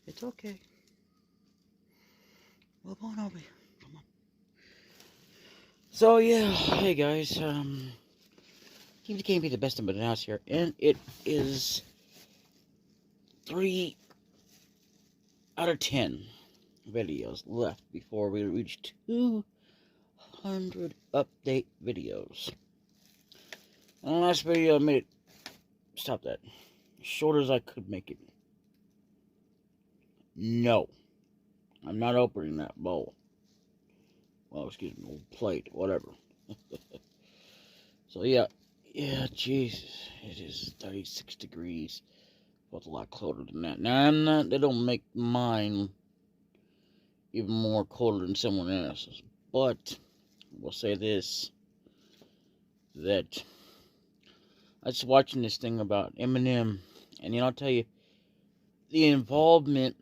It's okay. Well, come on over here. Come on. So, yeah. Hey, guys. Teams can't be the best of the house here. And it is 3 out of 10 videos left before we reach 200 update videos. And the last video I made it, stop that, as short as I could make it. No, I'm not opening that bowl. Well, excuse me, plate, whatever. So yeah, Jesus, it is 36 degrees. Well, it's a lot colder than that. Now, they don't make mine even more colder than someone else's. But, we'll say this, that I was watching this thing about Eminem, and I'll tell you, the involvement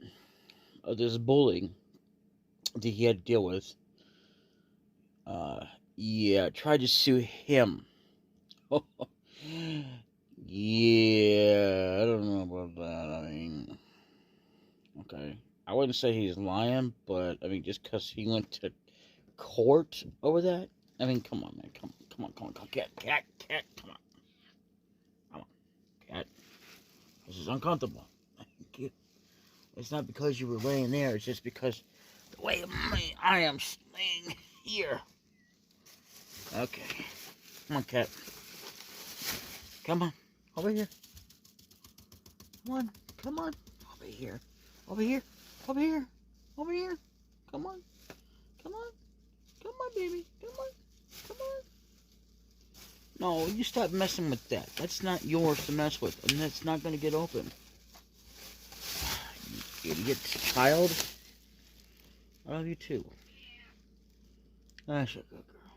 of this bully that he had to deal with, tried to sue him. Yeah, I don't know about that. I mean, okay, I wouldn't say he's lying, but I mean, just because he went to court over that, I mean, come on, man, come on, cat, come on, cat. This is uncomfortable. It's not because you were laying there. It's just because the way I am laying here. Okay, come on, cat. Come on, over here. Come on, over here, over here. Come on, baby, come on. No, you stop messing with that. That's not yours to mess with, and that's not going to get open. You idiot child. I love you too. That's a good girl.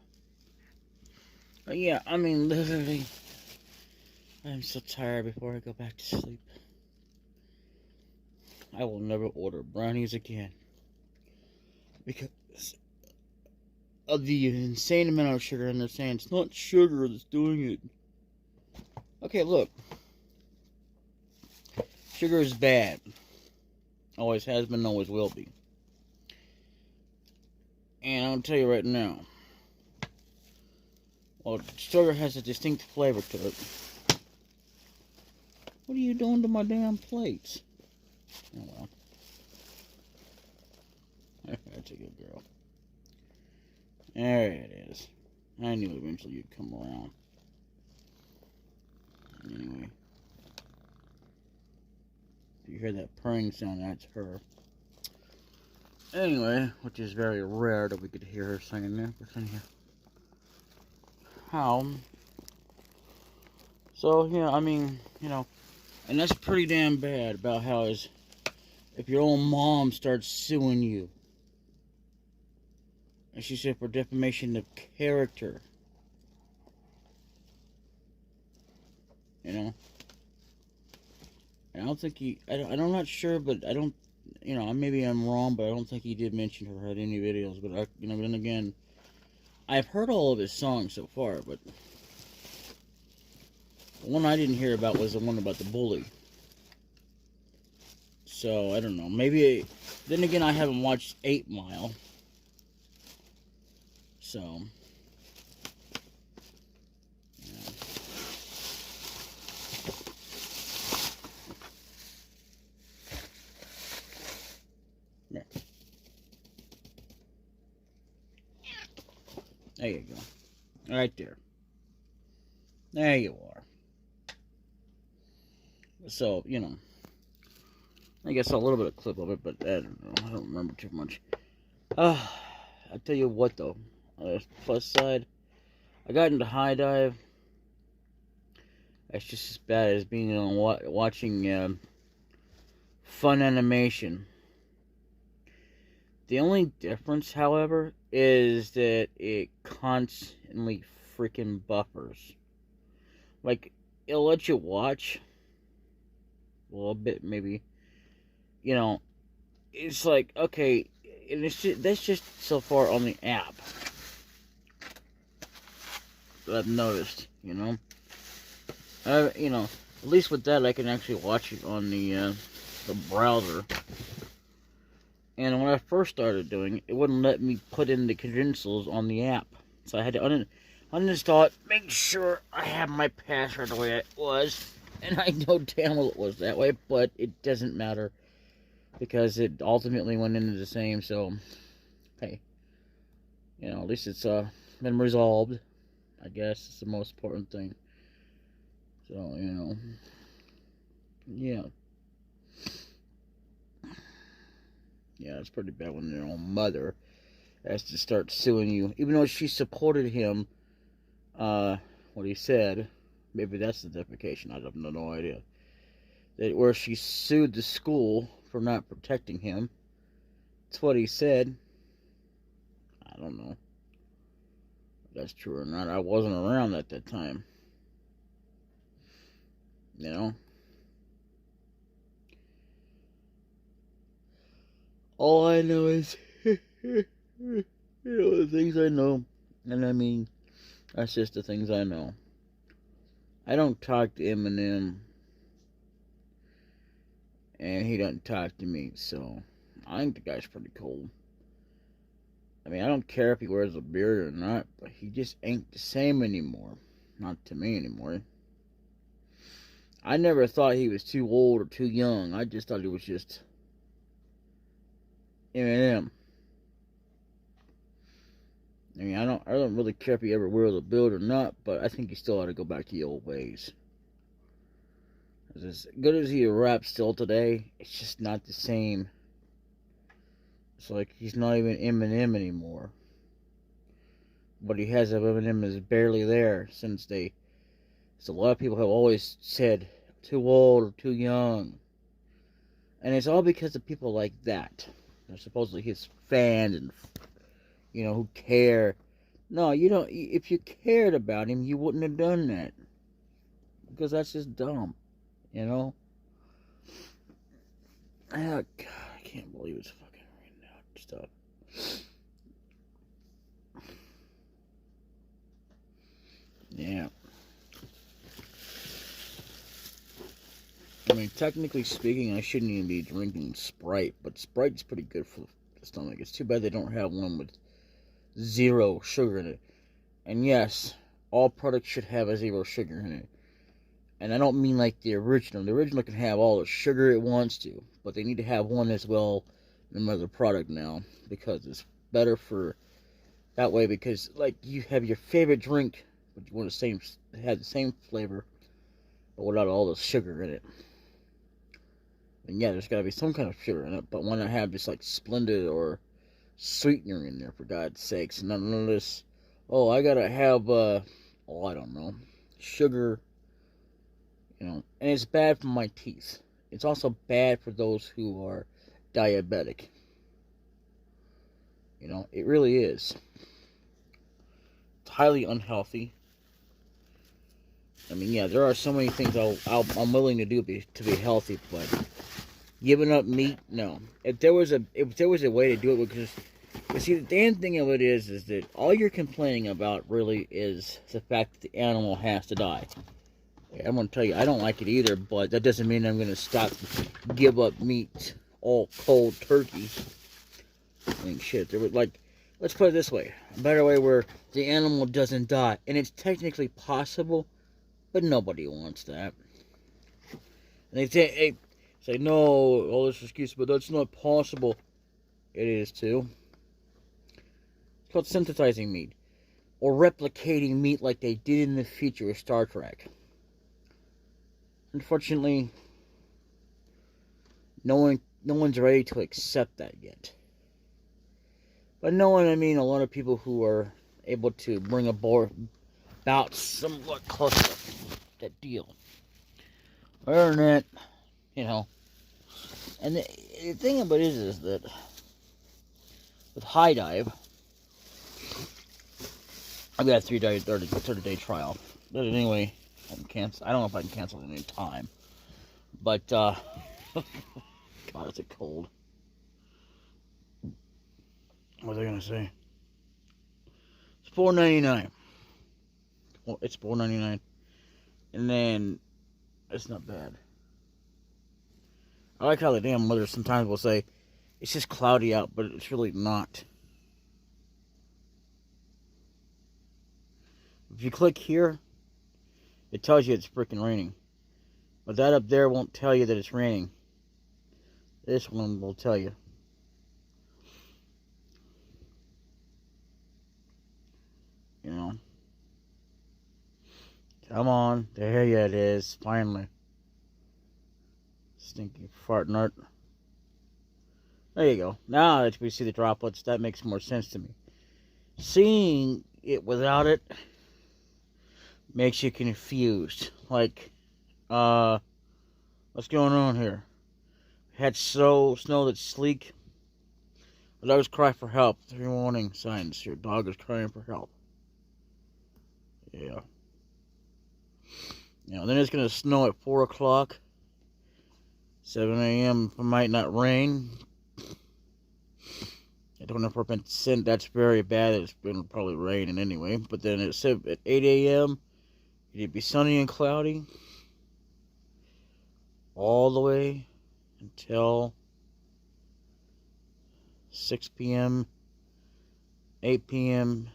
But yeah, I mean, literally, I'm so tired before I go back to sleep. I will never order brownies again. Because of the insane amount of sugar, and they're saying it's not sugar that's doing it. Okay, look. Sugar is bad. Always has been, always will be. And I'll tell you right now. Well, sugar has a distinct flavor to it. What are you doing to my damn plates? Oh well. That's a good girl. There it is. I knew eventually you'd come around. Anyway. If you hear that purring sound, that's her. Anyway, which is very rare that we could hear her singing there. But anyhow. How? So, yeah, I mean, and that's pretty damn bad about how if your own mom starts suing you. And she said for defamation of character. And I don't think I'm not sure, but I don't, maybe I'm wrong, but I don't think he did mention her at any videos. But then again, I've heard all of his songs so far, but the one I didn't hear about was the one about the bully. So, I don't know. Maybe, then again, I haven't watched 8 Mile. So, yeah. There. There you go. Right there. There you are. So, I guess a little bit of clip of it, but I don't know. I don't remember too much. I'll tell you what, though. Plus side, I got into HiDive. That's just as bad as being watching fun animation. The only difference, however, is that it constantly freaking buffers. Like, it'll let you watch a little bit, maybe. It's like, okay, and that's just so far on the app that I've noticed, at least with that I can actually watch it on the browser. And when I first started doing it, it wouldn't let me put in the credentials on the app. So I had to uninstall it, make sure I have my password the way it was. And I know damn well it was that way, but it doesn't matter because it ultimately went into the same. So, hey, at least it's been resolved. I guess it's the most important thing. So, yeah. Yeah, it's pretty bad when your own mother has to start suing you. Even though she supported him, what he said, maybe that's the definition, I have no idea. That where she sued the school for not protecting him. That's what he said. I don't know if that's true or not. I wasn't around at that time. All I know is, the things I know. And I mean, that's just the things I know. I don't talk to Eminem, and he doesn't talk to me, so I think the guy's pretty cool. I mean, I don't care if he wears a beard or not, but he just ain't the same anymore. Not to me anymore. I never thought he was too old or too young. I just thought he was just Eminem. I mean, I don't really care if he ever wears a beard or not, but I think he still ought to go back to the old ways. As good as he raps still today, it's just not the same. It's like he's not even Eminem anymore. What he has of Eminem is barely there since so a lot of people have always said too old or too young. And it's all because of people like that. They're supposedly his fans and, who care. No, you don't. If you cared about him, you wouldn't have done that. Because that's just dumb, Oh, God, I can't believe it's fucking raining out stuff. Yeah. I mean, technically speaking, I shouldn't even be drinking Sprite, but Sprite's pretty good for the stomach. It's too bad they don't have one with 0 sugar in it. And yes, all products should have a 0 sugar in it. And I don't mean like the original. The original can have all the sugar it wants to, but they need to have one as well in another product now because it's better for that way. Because like you have your favorite drink, but you want have the same flavor, but without all the sugar in it. And yeah, there's got to be some kind of sugar in it, but why not have just like Splendid or sweetener in there for God's sakes? And none of this. Oh, I gotta have I don't know, sugar. And it's bad for my teeth. It's also bad for those who are diabetic. It really is. It's highly unhealthy. I mean, yeah, there are so many things I'm willing to do to be healthy, but giving up meat, no. If there was a way to do it, because you see, the damn thing of it is that all you're complaining about really is the fact that the animal has to die. I'm going to tell you, I don't like it either, but that doesn't mean I'm going to give up meat all cold turkey. I mean, shit, let's put it this way. A better way where the animal doesn't die. And it's technically possible, but nobody wants that. And they say, no, all this excuse, but that's not possible. It is too. It's called synthesizing meat. Or replicating meat like they did in the future with Star Trek. Unfortunately, no one's ready to accept that yet. But no one, I mean a lot of people who are able to bring about somewhat close to that deal. Other than that, and the thing about it is that with HiDive, I've got a 30-day trial. But anyway, I don't know if I can cancel it at any time. But, God, is it cold. What was I going to say? It's $4.99. Well, it's $4.99. And then, it's not bad. I like how the damn mothers sometimes will say, It's just cloudy out, but it's really not. If you click here, it tells you it's freaking raining. But that up there won't tell you that it's raining. This one will tell you. You know. Come on. There it is. Finally. Stinky fart nut. There you go. Now that we see the droplets, that makes more sense to me. Seeing it without it makes you confused. Like, what's going on here? Had snow that's sleek. A dog's cry for help. 3 warning signs. Your dog is crying for help. Yeah. You know, then it's going to snow at 4 o'clock. 7 a.m. It might not rain. I don't know if we're sent. That's very bad. It's going to probably rain anyway. But then it said at 8 a.m. it'd be sunny and cloudy. All the way until 6 p.m., 8 p.m.,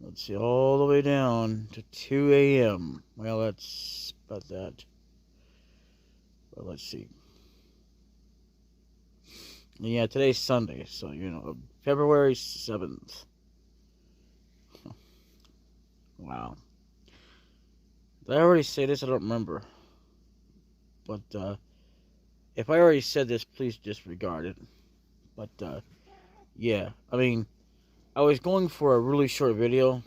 let's see, all the way down to 2 a.m. Well, that's about that. But let's see. Yeah, today's Sunday, so, you know, February 7th. Wow. Did I already say this? I don't remember. But, if I already said this, please disregard it. But, yeah, I mean, I was going for a really short video,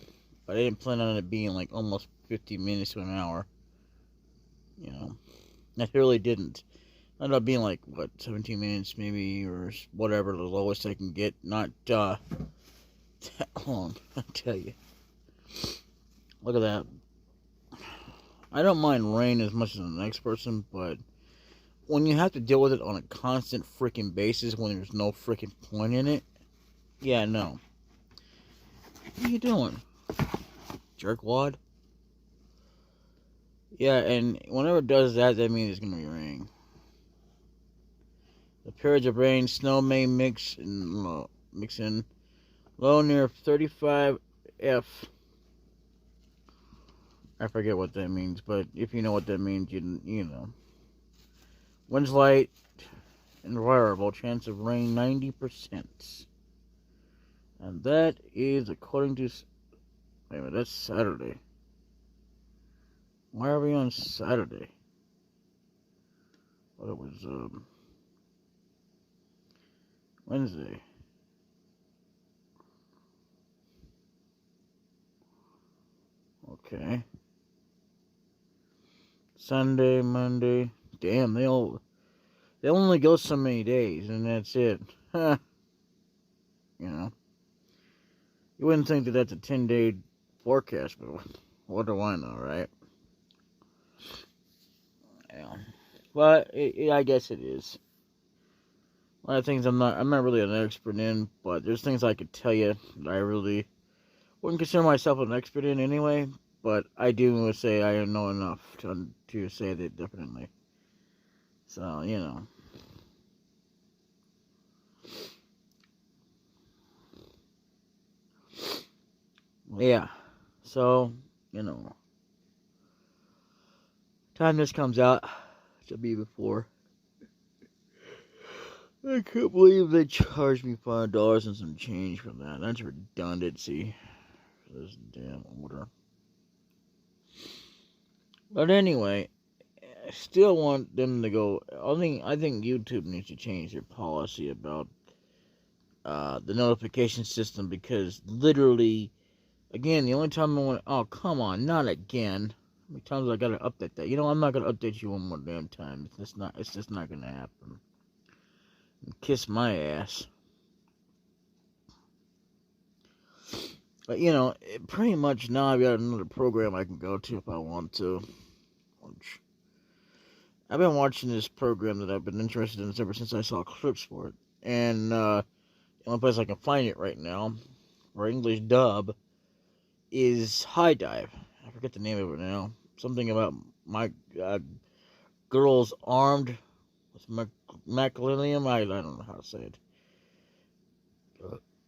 but I didn't plan on it being like almost 50 minutes to an hour. You know, I really didn't. I ended up being like, what, 17 minutes maybe, or whatever, the lowest I can get. Not, that long, I tell you. Look at that. I don't mind rain as much as the next person, but when you have to deal with it on a constant freaking basis when there's no freaking point in it, yeah, no. What are you doing? Jerkwad? Yeah, and whenever it does that, that means it's going to be raining. The periods of rain, snow may mix in low near 35 F. I forget what that means, but if you know what that means, you know. Winds light and variable, chance of rain 90%. And that is according to... Wait a minute, that's Saturday. Why are we on Saturday? Well, it was Wednesday. Okay. Sunday, Monday. Damn, they only go so many days, and that's it. Huh. You know. You wouldn't think that that's a 10-day forecast, but what do I know, right? Yeah. But I guess it is. A lot of things I'm not really an expert in, but there's things I could tell you that I really wouldn't consider myself an expert in anyway, but I do say I know enough to say that definitely. So, you know. Yeah. So, you know. Time this comes out, to be before. I can't believe they charged me $5 and some change for that. That's redundancy for this damn order. But anyway, I still want them to go. I think YouTube needs to change their policy about the notification system, because literally, again, the only time I want, oh come on, not again. How many times I gotta update that? You know, I'm not gonna update you one more damn time. It's just not gonna happen. Kiss my ass. But, you know, pretty much now I've got another program I can go to if I want to. I've been watching this program that I've been interested in ever since I saw clips for it. And the only place I can find it right now, for English dub, is HiDive. I forget the name of it now. Something about my girls armed Macalinium. I don't know how to say it.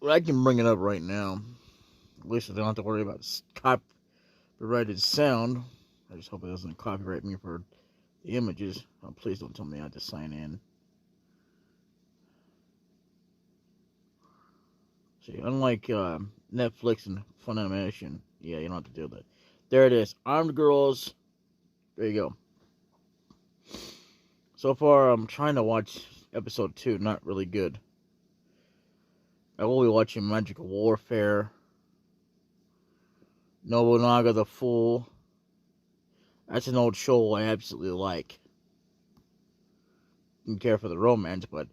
But I can bring it up right now. At least I don't have to worry about copyrighted sound. I just hope it doesn't copyright me for the images. Oh, please don't tell me I have to sign in. See, unlike Netflix and Funimation, yeah, you don't have to do that. There it is. Armed Girls. There you go. So far, I'm trying to watch episode 2. Not really good. I will be watching Magical Warfare. Nobunaga the Fool. That's an old show I absolutely like. Didn't care for the romance, but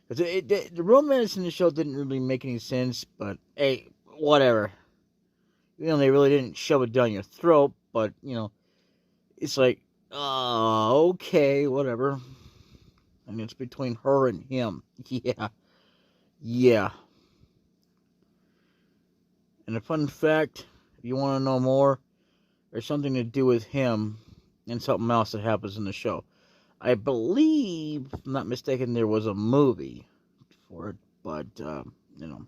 the romance in the show didn't really make any sense. But hey, whatever. You know, they really didn't shove it down your throat, but you know, it's like, okay, whatever. I mean, it's between her and him. Yeah. And a fun fact, if you want to know more, there's something to do with him and something else that happens in the show. I believe, if I'm not mistaken, there was a movie for it, but, you know,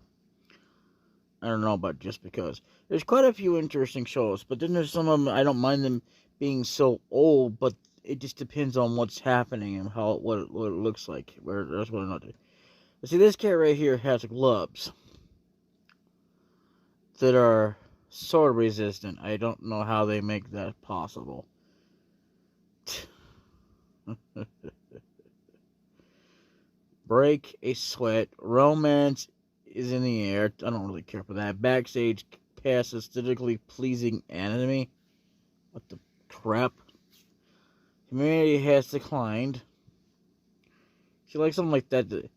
I don't know about just because. There's quite a few interesting shows, but then there's some of them, I don't mind them being so old, but it just depends on what's happening and what it looks like. That's what I'm not doing. But see, this cat right here has gloves that are sword resistant. I don't know how they make that possible. Break a sweat. Romance is in the air. I don't really care for that. Backstage pass aesthetically pleasing anime. What the crap? Humanity has declined. See, like something like that.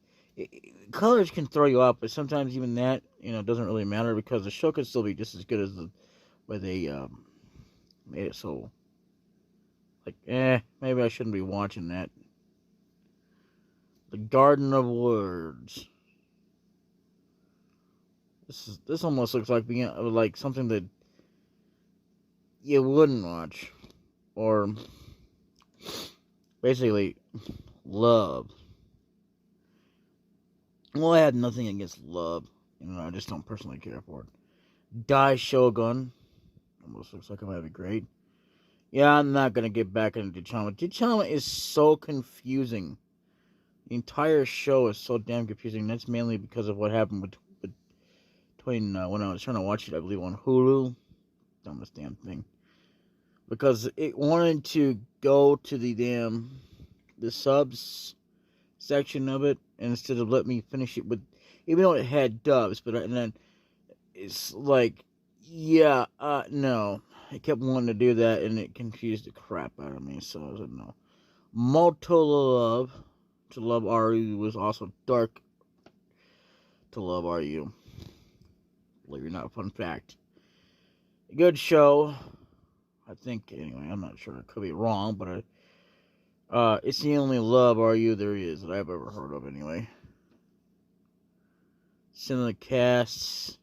Colors can throw you off, but sometimes even that, you know, doesn't really matter because the show could still be just as good as the way they made it so. Like, maybe I shouldn't be watching that. The Garden of Words. This almost looks like being like something that you wouldn't watch, or basically love. Well, I have nothing against love. You know, I just don't personally care for it. Dai Shogun. Almost looks like it might be great. Yeah, I'm not gonna get back into Dichama. Dichama is so confusing. The entire show is so damn confusing. That's mainly because of what happened between when I was trying to watch it, I believe, on Hulu. Dumbest damn thing. Because it wanted to go to the subs section of it, instead of let me finish it with, even though it had dubs, but and then it's like, yeah, no. I kept wanting to do that, and it confused the crap out of me, so I said no. Moto Love, To Love RU was also Dark To Love RU. Believe it or not, fun fact. A good show. I think, anyway, I'm not sure. I could be wrong, but it's the only Love RU there is that I've ever heard of, anyway. Cinecasts.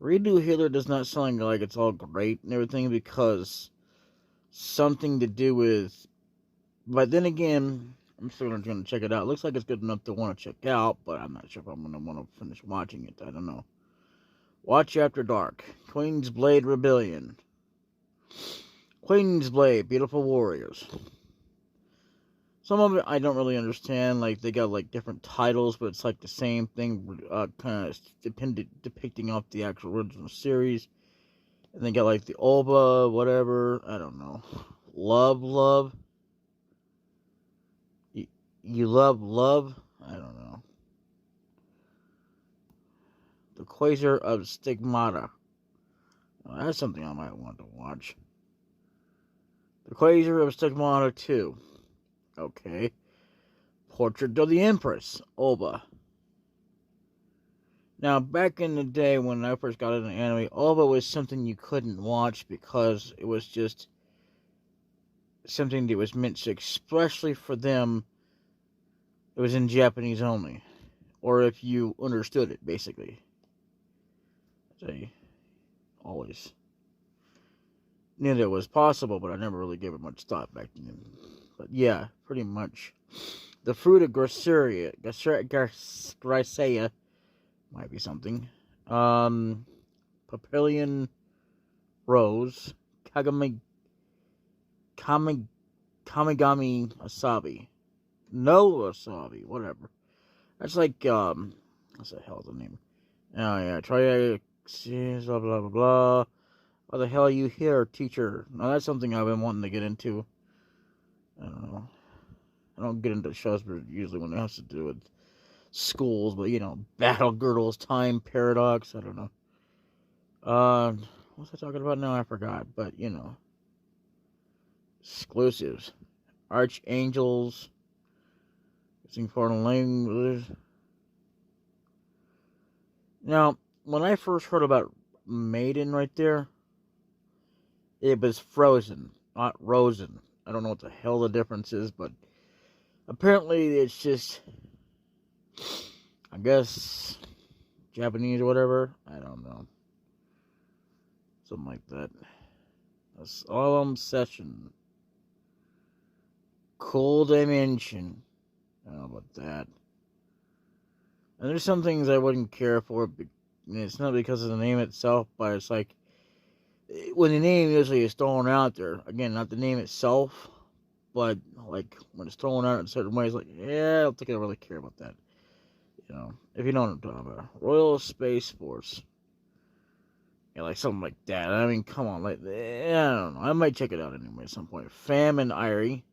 Redo Hitler does not sound like it's all great and everything because something to do with. But then again, I'm still going to check it out. It looks like it's good enough to want to check out, but I'm not sure if I'm going to want to finish watching it. I don't know. Watch After Dark. Queen's Blade Rebellion. Queen's Blade, Beautiful Warriors. Some of it I don't really understand. Like, they got, like, different titles, but it's, like, the same thing, kind of depicting off the actual original series. And they got, like, the Olba, whatever. I don't know. Love. You love? I don't know. The Quasar of Stigmata. Well, that's something I might want to watch. The Quasar of Stigmata 2. Okay. Portrait of the Empress. Olba. Now, back in the day when I first got into anime, Olba was something you couldn't watch because it was just something that was meant to expressly for them. It was in Japanese only. Or if you understood it, basically. They always knew that it was possible, but I never really gave it much thought back then. But yeah, pretty much. The fruit of Gracia, might be something. Papillion Rose, Kami, Kamigami Asabi. No Asabi, whatever. That's like, what's the hell the name? Oh, yeah, try blah, blah, blah, blah. What the hell are you here, teacher? Now, that's something I've been wanting to get into. I don't know. I don't get into shows, but usually when it has to do with schools, but, Battle Girdles, Time Paradox, I don't know. What's I talking about now? I forgot, but, exclusives. Archangels, using foreign language. Now, when I first heard about Maiden right there, it was Frozen, not Rosen. I don't know what the hell the difference is, but apparently it's just, I guess, Japanese or whatever. I don't know. Something like that. A solemn session. Cool dimension. I don't know about that. And there's some things I wouldn't care for. It's not because of the name itself, but it's like, when the name usually is thrown out there, again, not the name itself, but like when it's thrown out in certain ways, like, yeah, I don't think I really care about that. If you know what I'm talking about. Royal Space Force. Yeah, like something like that. I mean, come on, like, I don't know. I might check it out anyway at some point. Fam and Irie.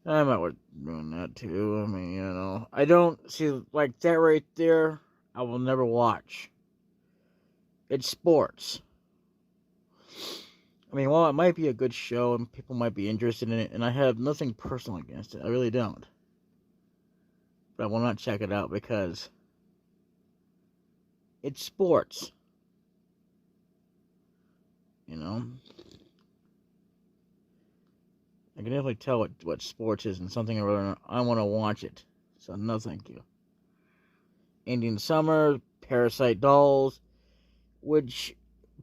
I might want doing that too. I mean, I don't see, like, that right there, I will never watch. It's sports. I mean, while it might be a good show and people might be interested in it, and I have nothing personal against it, I really don't. But I will not check it out because it's sports. I can definitely tell what sports is and something I want to watch it. So, no thank you. Indian Summer, Parasite Dolls, which,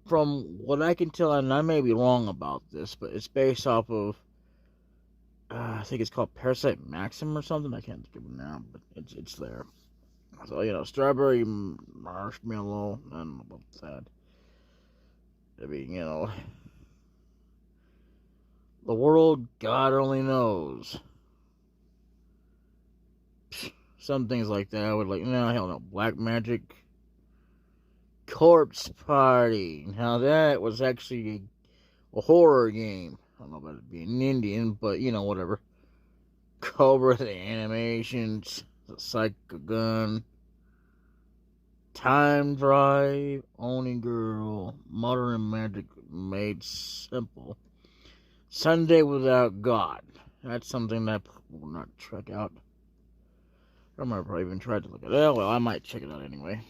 from what I can tell, and I may be wrong about this, but it's based off of, I think it's called Parasite Maxim or something. I can't think of it now, but it's there. So, strawberry marshmallow, I don't know about that. I mean, the world, God only knows. Some things like that I would like, no, hell no. Black Magic, Corpse Party. Now that was actually a horror game. I don't know about it being Indian, but whatever. Cobra the Animations, the Psycho Gun, Time Drive, Oni Girl, Modern Magic Made Simple, Sunday Without God. That's something that I will not check out. I remember I even tried to look at it. Well, I might check it out anyway.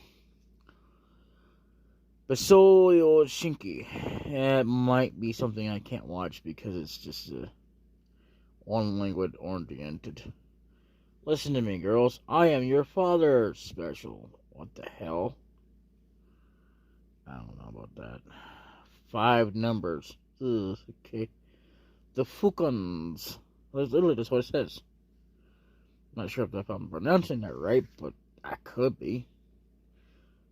Basoyo Shinki. It might be something I can't watch because it's just one language oriented. Listen to me, girls. I am your father special. What the hell? I don't know about that. 5 numbers. Ugh, okay. The Fukons. That's literally just what it says. I'm not sure if I'm pronouncing that right, but I could be.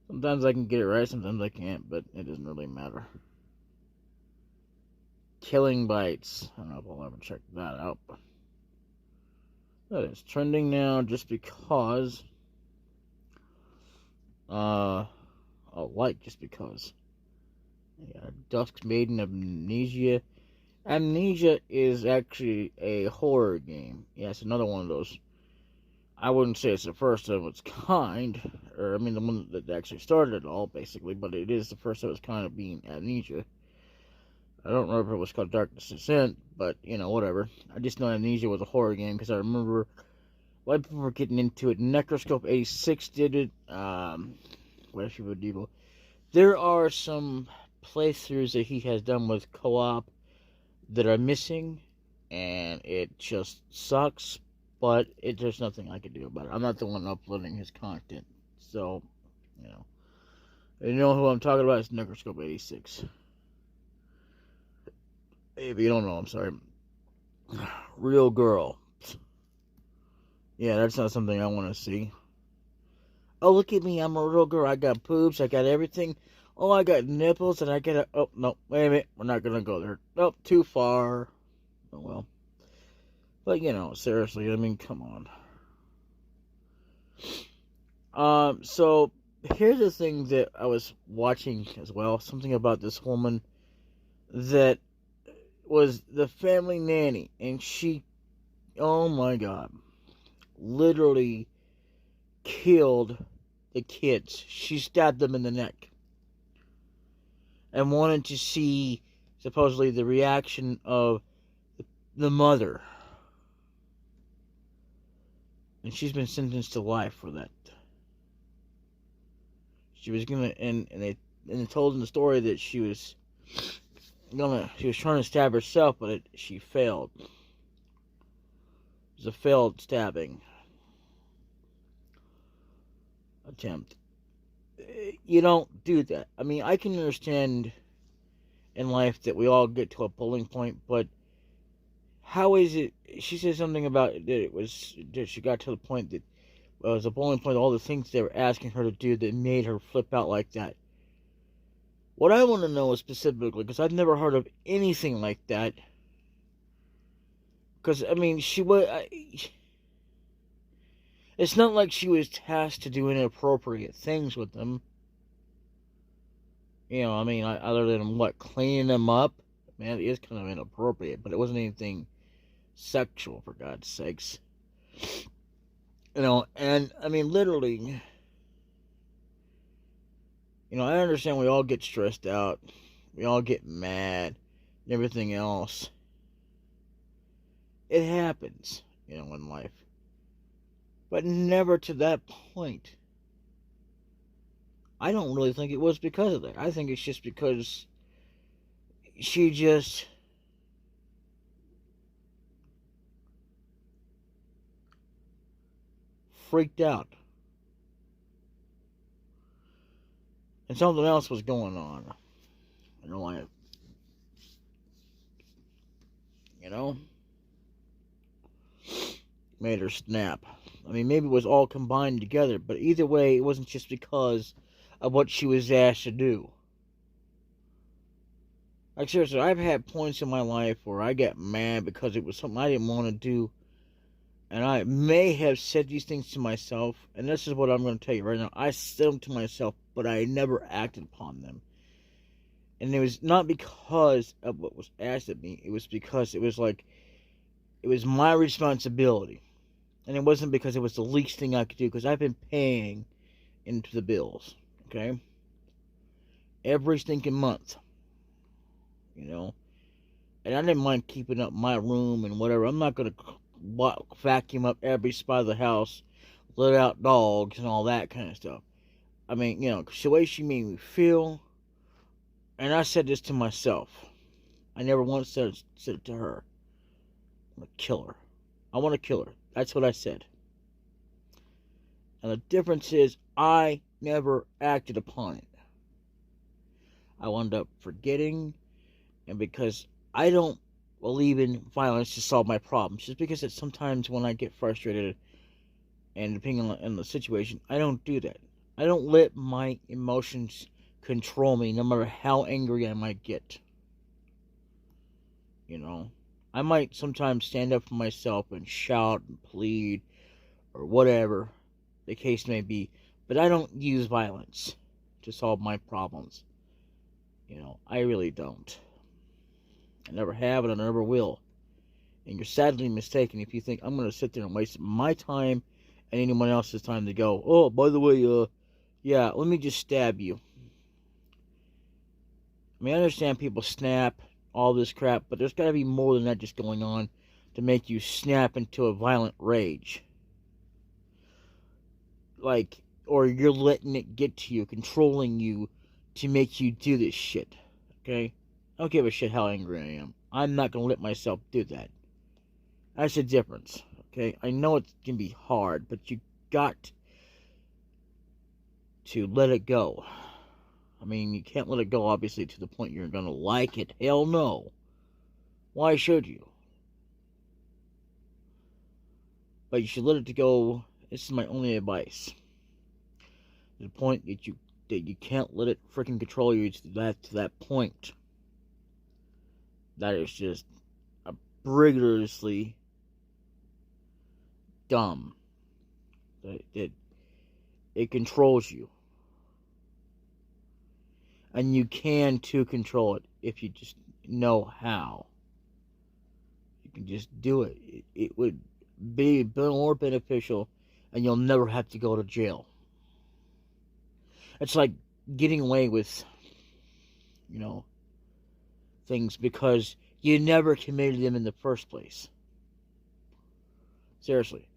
Sometimes I can get it right, sometimes I can't, but it doesn't really matter. Killing Bites. I don't know if I'll ever check that out, but that is trending now just because. Just because. Yeah, Dusk Maiden Amnesia. Amnesia is actually a horror game. Yeah, it's another one of those. I wouldn't say it's the first of its kind, or the one that actually started it all, basically, but it is the first of its kind of being Amnesia. I don't remember if it was called Darkness Descent, but, whatever. I just know Amnesia was a horror game, because I remember a lot of people were getting into it. Necroscope 86 did it, there are some playthroughs that he has done with co-op that are missing, and it just sucks, but there's nothing I can do about it. I'm not the one uploading his content, so, you know who I'm talking about? It's Necroscope 86. If you don't know, I'm sorry. Real girl. Yeah, that's not something I want to see. Oh, look at me. I'm a real girl. I got boobs. I got everything. Oh, I got nipples. And I got a... Oh, no. Wait a minute. We're not going to go there. Nope. Too far. Oh, well. But, seriously. I mean, come on. So, here's the thing that I was watching as well. Something about this woman that was the family nanny. And she... Oh, my God. Literally killed the kids. She stabbed them in the neck. And wanted to see, supposedly, the reaction of the mother. And she's been sentenced to life for that. She was gonna, and they told in the story that she was trying to stab herself, but she failed. It was a failed stabbing attempt. You don't do that. I mean, I can understand in life that we all get to a pulling point, but how is it? She said something about that she got to the point that it was a bowling point. All the things they were asking her to do that made her flip out like that. What I want to know is specifically, because I've never heard of anything like that. Because I mean, she was. It's not like she was tasked to do inappropriate things with them. I mean, other than cleaning them up. Man, it is kind of inappropriate, but it wasn't anything sexual, for God's sakes. And I mean, literally, I understand we all get stressed out, we all get mad, and everything else. It happens, in life. But never to that point. I don't really think it was because of that. I think it's just because she just freaked out. And something else was going on. Made her snap. I mean, maybe it was all combined together, but either way, it wasn't just because of what she was asked to do. Like, seriously, I've had points in my life where I got mad because it was something I didn't want to do, and I may have said these things to myself, and this is what I'm going to tell you right now. I said them to myself, but I never acted upon them. And it was not because of what was asked of me, it was because it was my responsibility. And it wasn't because it was the least thing I could do, because I've been paying into the bills, okay? Every stinking month, And I didn't mind keeping up my room and whatever. I'm not going to vacuum up every spot of the house, let out dogs and all that kind of stuff. I mean, the way she made me feel, and I said this to myself. I never once said it to her. I'm going to kill her. I want to kill her. That's what I said. And the difference is, I never acted upon it. I wound up forgetting, and because I don't believe in violence to solve my problems, just because it's sometimes when I get frustrated, and depending on the situation, I don't do that. I don't let my emotions control me, no matter how angry I might get. I might sometimes stand up for myself and shout and plead, or whatever the case may be, but I don't use violence to solve my problems. I really don't. I never have, and I never will. And you're sadly mistaken if you think I'm going to sit there and waste my time and anyone else's time to go, oh, by the way, yeah, let me just stab you. I mean, I understand people snap, all this crap, but there's got to be more than that just going on to make you snap into a violent rage. Or you're letting it get to you, controlling you to make you do this shit. Okay? I don't give a shit how angry I am. I'm not going to let myself do that. That's the difference. Okay? I know it can be hard, but you got to let it go. I mean, you can't let it go, obviously, to the point you're going to like it. Hell no. Why should you? But you should let it go. This is my only advice. To the point that you can't let it freaking control you to that point. That is just rigorously dumb. It controls you. And you can too control it if you just know how. You can just do it. It would be more beneficial, and you'll never have to go to jail. It's like getting away with, things because you never committed them in the first place. Seriously.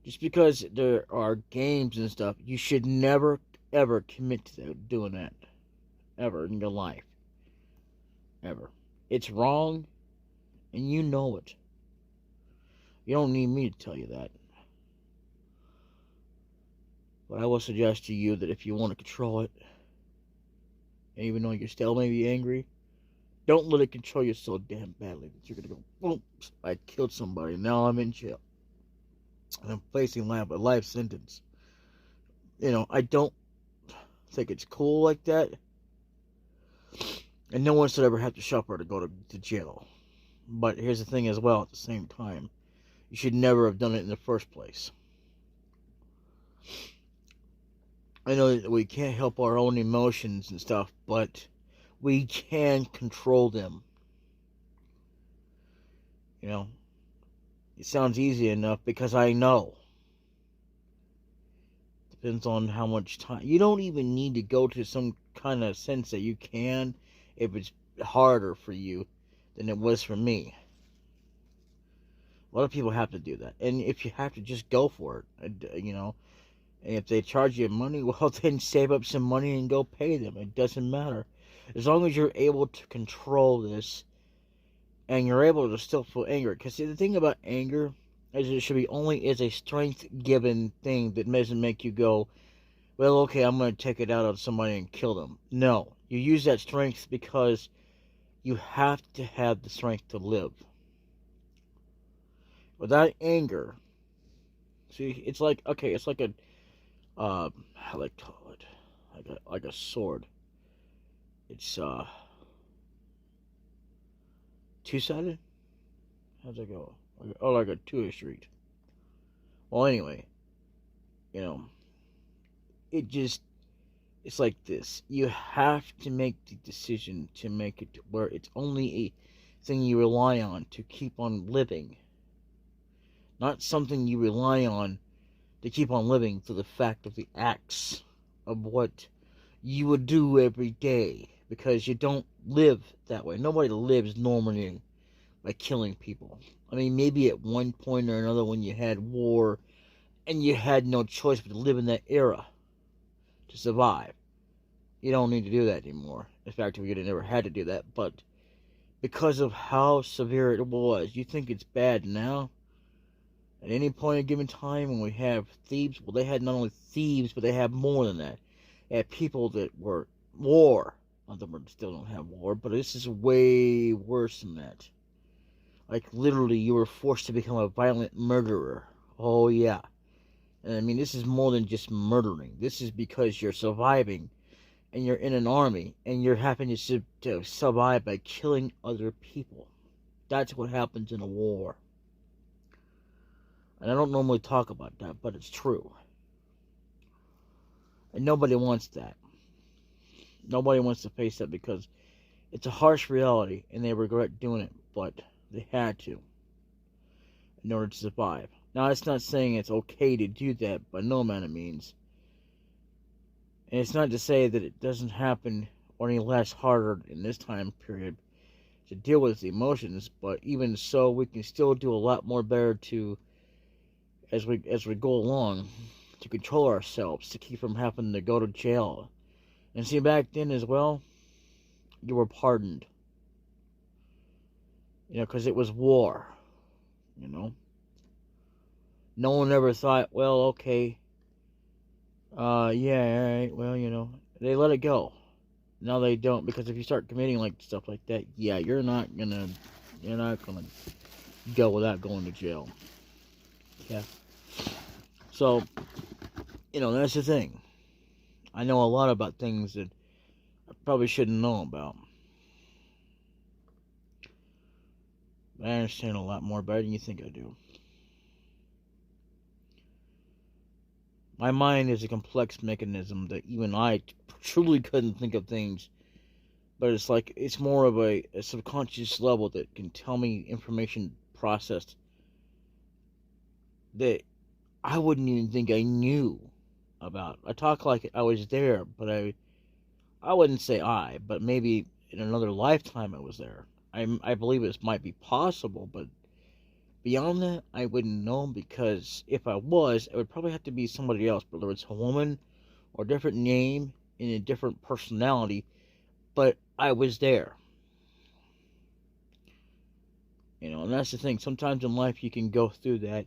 Just because there are games and stuff, you should never, ever commit to doing that. Ever in your life. Ever. It's wrong, and you know it. You don't need me to tell you that. But I will suggest to you that if you want to control it, and even though you're still maybe angry, don't let it control you so damn badly that you're going to go, oops, I killed somebody, now I'm in jail. And I'm facing a life sentence. I don't think it's cool like that. And no one should ever have to suffer to go to jail. But here's the thing as well, at the same time. You should never have done it in the first place. I know that we can't help our own emotions and stuff, but we can control them. It sounds easy enough because I know. Depends on how much time. You don't even need to go to some kind of sense that you can if it's harder for you than it was for me. A lot of people have to do that. And if you have to, just go for it, And if they charge you money, well, then save up some money and go pay them. It doesn't matter. As long as you're able to control this and you're able to still feel anger. Because the thing about anger is it should be only as a strength-given thing that doesn't make you go, well, okay, I'm going to take it out on somebody and kill them. No. You use that strength because you have to have the strength to live. Without anger, see, it's like, okay, it's like I like to call it, like a sword. It's, two-sided? How's that go? Oh, like a two-way street. Well, anyway, it's like this. You have to make the decision to make it to where it's only a thing you rely on to keep on living. Not something you rely on to keep on living through the fact of the acts of what you would do every day. Because you don't live that way. Nobody lives normally by killing people. I mean, maybe at one point or another when you had war and you had no choice but to live in that era to survive. You don't need to do that anymore. In fact, we never had to do that. But because of how severe it was, you think it's bad now? At any point in given time when we have thieves, well, they had not only thieves, but they have more than that. They had people that were war. Not that we still don't have war, but this is way worse than that. Like, literally, you were forced to become a violent murderer. Oh, yeah. And I mean, this is more than just murdering. This is because you're surviving, and you're in an army, and you're having to survive by killing other people. That's what happens in a war. And I don't normally talk about that, but it's true. And nobody wants that. Nobody wants to face that because it's a harsh reality, and they regret doing it, but they had to in order to survive. Now, it's not saying it's okay to do that by no amount of means. And it's not to say that it doesn't happen or any less harder in this time period to deal with the emotions, but even so, we can still do a lot more better to, as we go along, to control ourselves, to keep from having to go to jail. And see, back then as well, you were pardoned. Because it was war. No one ever thought, well, okay, yeah, alright, well, they let it go. Now they don't, because if you start committing like stuff like that, yeah, you're not gonna go without going to jail. Yeah. So, that's the thing. I know a lot about things that I probably shouldn't know about. But I understand a lot more better than you think I do. My mind is a complex mechanism that even I truly couldn't think of things. But it's more of a subconscious level that can tell me information processed that I wouldn't even think I knew about. I talk like I was there, but I wouldn't say but maybe in another lifetime I was there. I believe it might be possible, but beyond that, I wouldn't know, because if I was, it would probably have to be somebody else, whether it's a woman or a different name and a different personality, but I was there. And that's the thing. Sometimes in life you can go through that,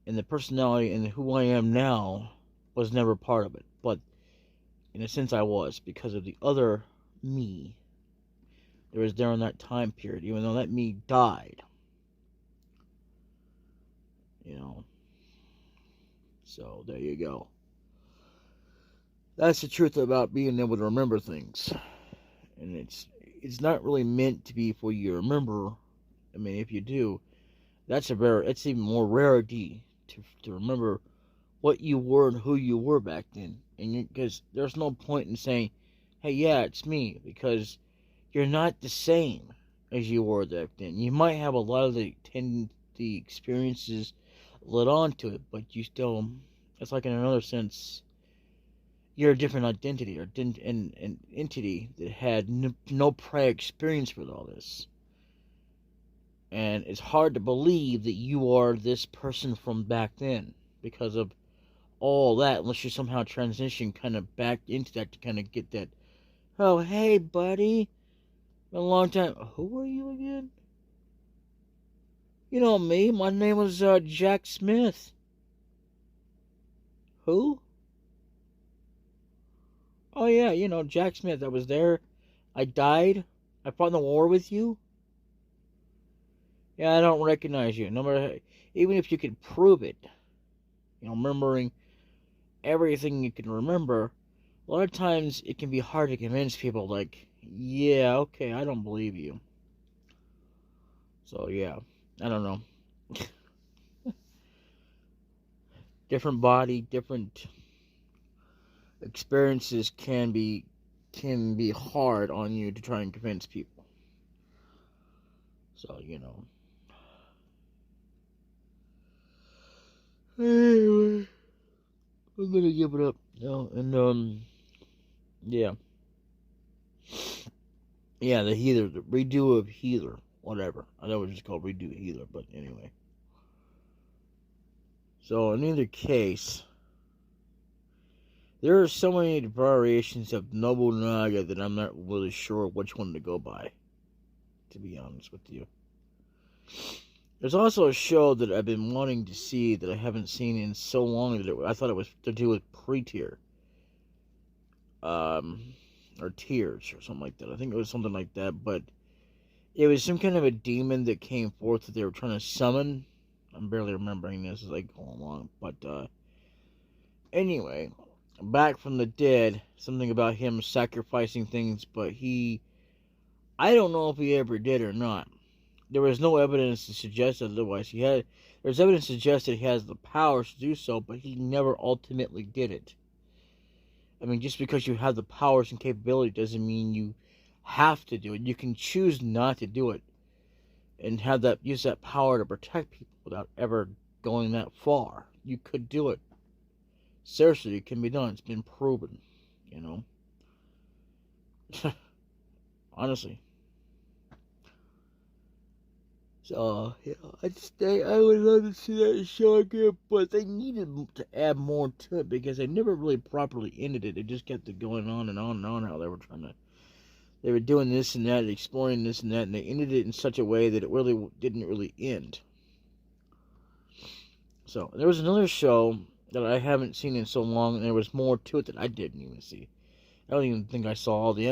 and the personality and who I am now was never part of it. But in a sense, I was, because of the other me that was there in that time period, even though that me died. So there you go. That's the truth about being able to remember things, and it's not really meant to be for you to remember. I mean, if you do, it's even more rarity to remember what you were and who you were back then. And because there's no point in saying, "Hey, yeah, it's me," because you're not the same as you were back then. You might have a lot of the experiences led on to it, but you still, it's like in another sense, you're a different identity or an entity that had no prior experience with all this. And it's hard to believe that you are this person from back then because of all that, unless you somehow transition kind of back into that to kind of get that, "Oh, hey, buddy, been a long time. Who are you again?" "You know me. My name was Jack Smith." "Who?" "Oh, yeah, Jack Smith. I was there. I died. I fought in the war with you." "Yeah, I don't recognize you. No matter, even if you could prove it, remembering everything you can remember, a lot of times it can be hard to convince people, like, yeah, okay, I don't believe you." So, yeah, I don't know. Different body, different experiences can be hard on you to try and convince people. So, Anyway, I'm gonna give it up. And yeah. Yeah, the healer, the redo of healer, whatever. I know it's just called redo healer, but anyway. So in either case, there are so many variations of Nobunaga that I'm not really sure which one to go by, to be honest with you. There's also a show that I've been wanting to see that I haven't seen in so long that I thought it was to do with pre-tier. Or tears or something like that. I think it was something like that, but it was some kind of a demon that came forth that they were trying to summon. I'm barely remembering this as I go along, but anyway, back from the dead, something about him sacrificing things, but I don't know if he ever did or not. There was no evidence to suggest otherwise. There's evidence to suggest that he has the powers to do so, but he never ultimately did it. I mean, just because you have the powers and capability doesn't mean you have to do it. You can choose not to do it and use that power to protect people without ever going that far. You could do it. Seriously, it can be done. It's been proven, honestly. So, yeah, I would love to see that show again, but they needed to add more to it because they never really properly ended it. They just kept it going on and on and on, how they were doing this and that, exploring this and that, and they ended it in such a way that it really didn't really end. So, there was another show that I haven't seen in so long, and there was more to it that I didn't even see. I don't even think I saw all what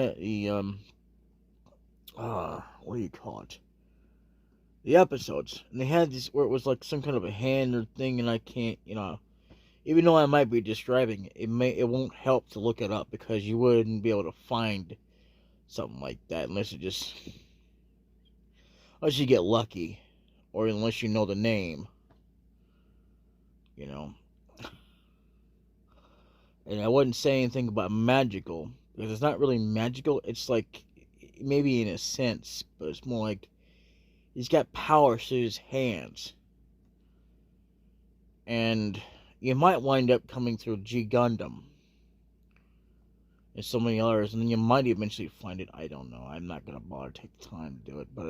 do you call it? the episodes, and they had this where it was like some kind of a hand or thing, and I can't, even though I might be describing it, it won't help to look it up because you wouldn't be able to find something like that unless you get lucky, or unless you know the name, you know. And I wouldn't say anything about magical because it's not really magical. It's like maybe in a sense, but it's more like he's got power through his hands, and you might wind up coming through G Gundam and so many others, and then you might eventually find it. I don't know. I'm not gonna bother to take the time to do it, but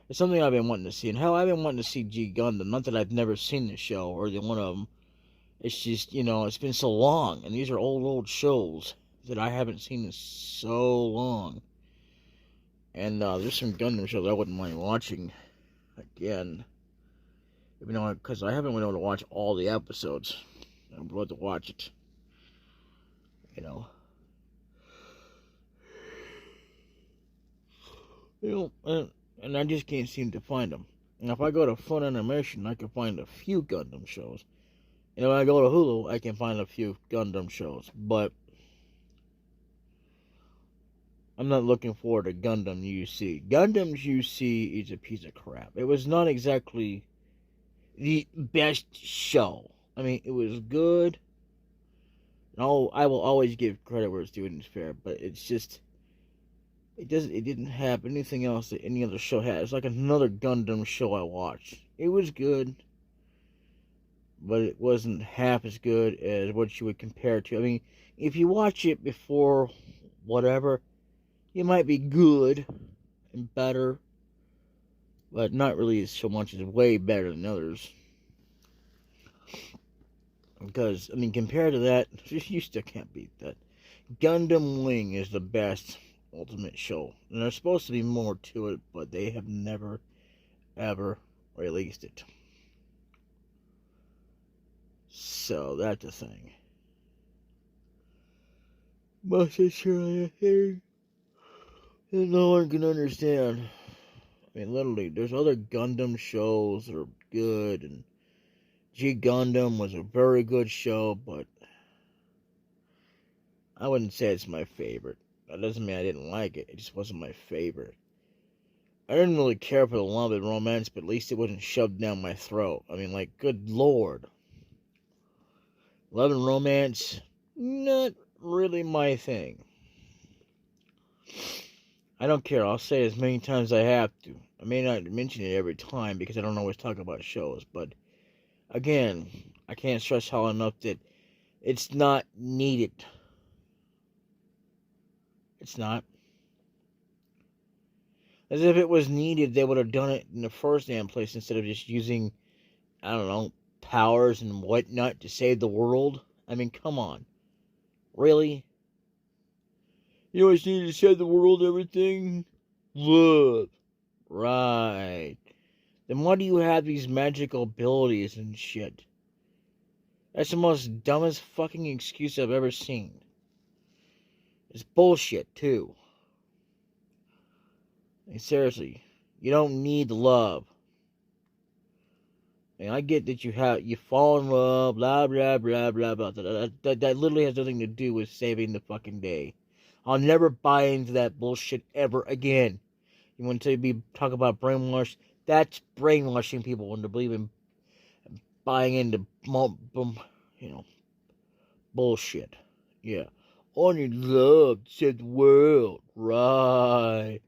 it's something I've been wanting to see. And hell, I've been wanting to see G Gundam. Not that I've never seen the show or the one of them. It's just it's been so long, and these are old shows that I haven't seen in so long. And there's some Gundam shows I wouldn't mind watching again. Even though, because I haven't been able to watch all the episodes. I'd love to watch it. You know. And I just can't seem to find them. And if I go to Fun Animation, I can find a few Gundam shows. And when I go to Hulu, I can find a few Gundam shows. But I'm not looking forward to Gundam UC. Gundam UC is a piece of crap. It was not exactly the best show. I mean, it was good. No, I will always give credit where it's due and it's fair, but it's just it didn't have anything else that any other show had. It's like another Gundam show I watched. It was good, but it wasn't half as good as what you would compare it to. I mean, if you watch it before whatever, it might be good and better, but not really so much. It's way better than others. Because, I mean, compared to that, you still can't beat that. Gundam Wing is the best Ultimate show. And there's supposed to be more to it, but they have never, ever released it. So, that's the thing. Most surely a thing that no one can understand. I mean, literally, there's other Gundam shows that are good, and G Gundam was a very good show, but I wouldn't say it's my favorite. That doesn't mean I didn't like it. It just wasn't my favorite. I didn't really care for the love and romance, but at least it wasn't shoved down my throat. I mean, like, good lord. Love and romance, not really my thing. I don't care. I'll say it as many times as I have to. I may not mention it every time because I don't always talk about shows, but again, I can't stress how enough that it's not needed. It's not. As if it was needed, they would have done it in the first damn place instead of just using, I don't know, powers and whatnot to save the world. I mean, come on. Really? You always need to save the world, everything? Love. Right. Then why do you have these magical abilities and shit? That's the most dumbest fucking excuse I've ever seen. It's bullshit, too. I mean, seriously. You don't need love. I mean, I get that you fall in love, blah, blah, blah, blah, blah. That literally has nothing to do with saving the fucking day. I'll never buy into that bullshit ever again. You want to talk about brainwash? That's brainwashing people into believing, buying into, bullshit. Yeah. Only love to save the world. Right.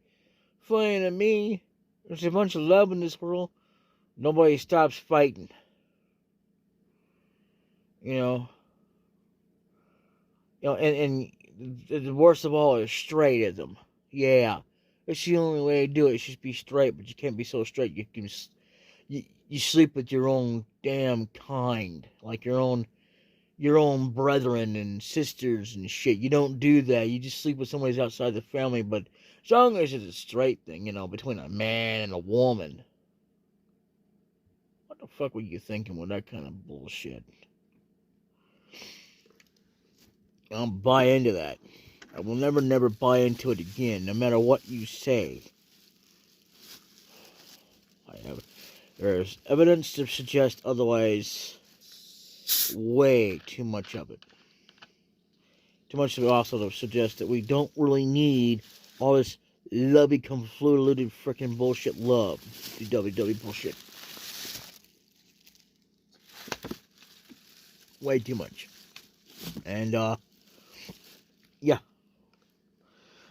Funny to me, there's a bunch of love in this world. Nobody stops fighting. And the worst of all is straightism. Yeah. It's the only way to do it. It's just be straight, but you can't be so straight. You sleep with your own damn kind, like your own brethren and sisters and shit. You don't do that. You just sleep with somebody who's outside the family. But as long as it's a straight thing, between a man and a woman. What the fuck were you thinking with that kind of bullshit? I don't buy into that. I will never buy into it again, no matter what you say. There's evidence to suggest otherwise. Way too much of it. Too much of it also to suggest that we don't really need all this lovey convoluted freaking bullshit love. DWW bullshit. Way too much. And, yeah.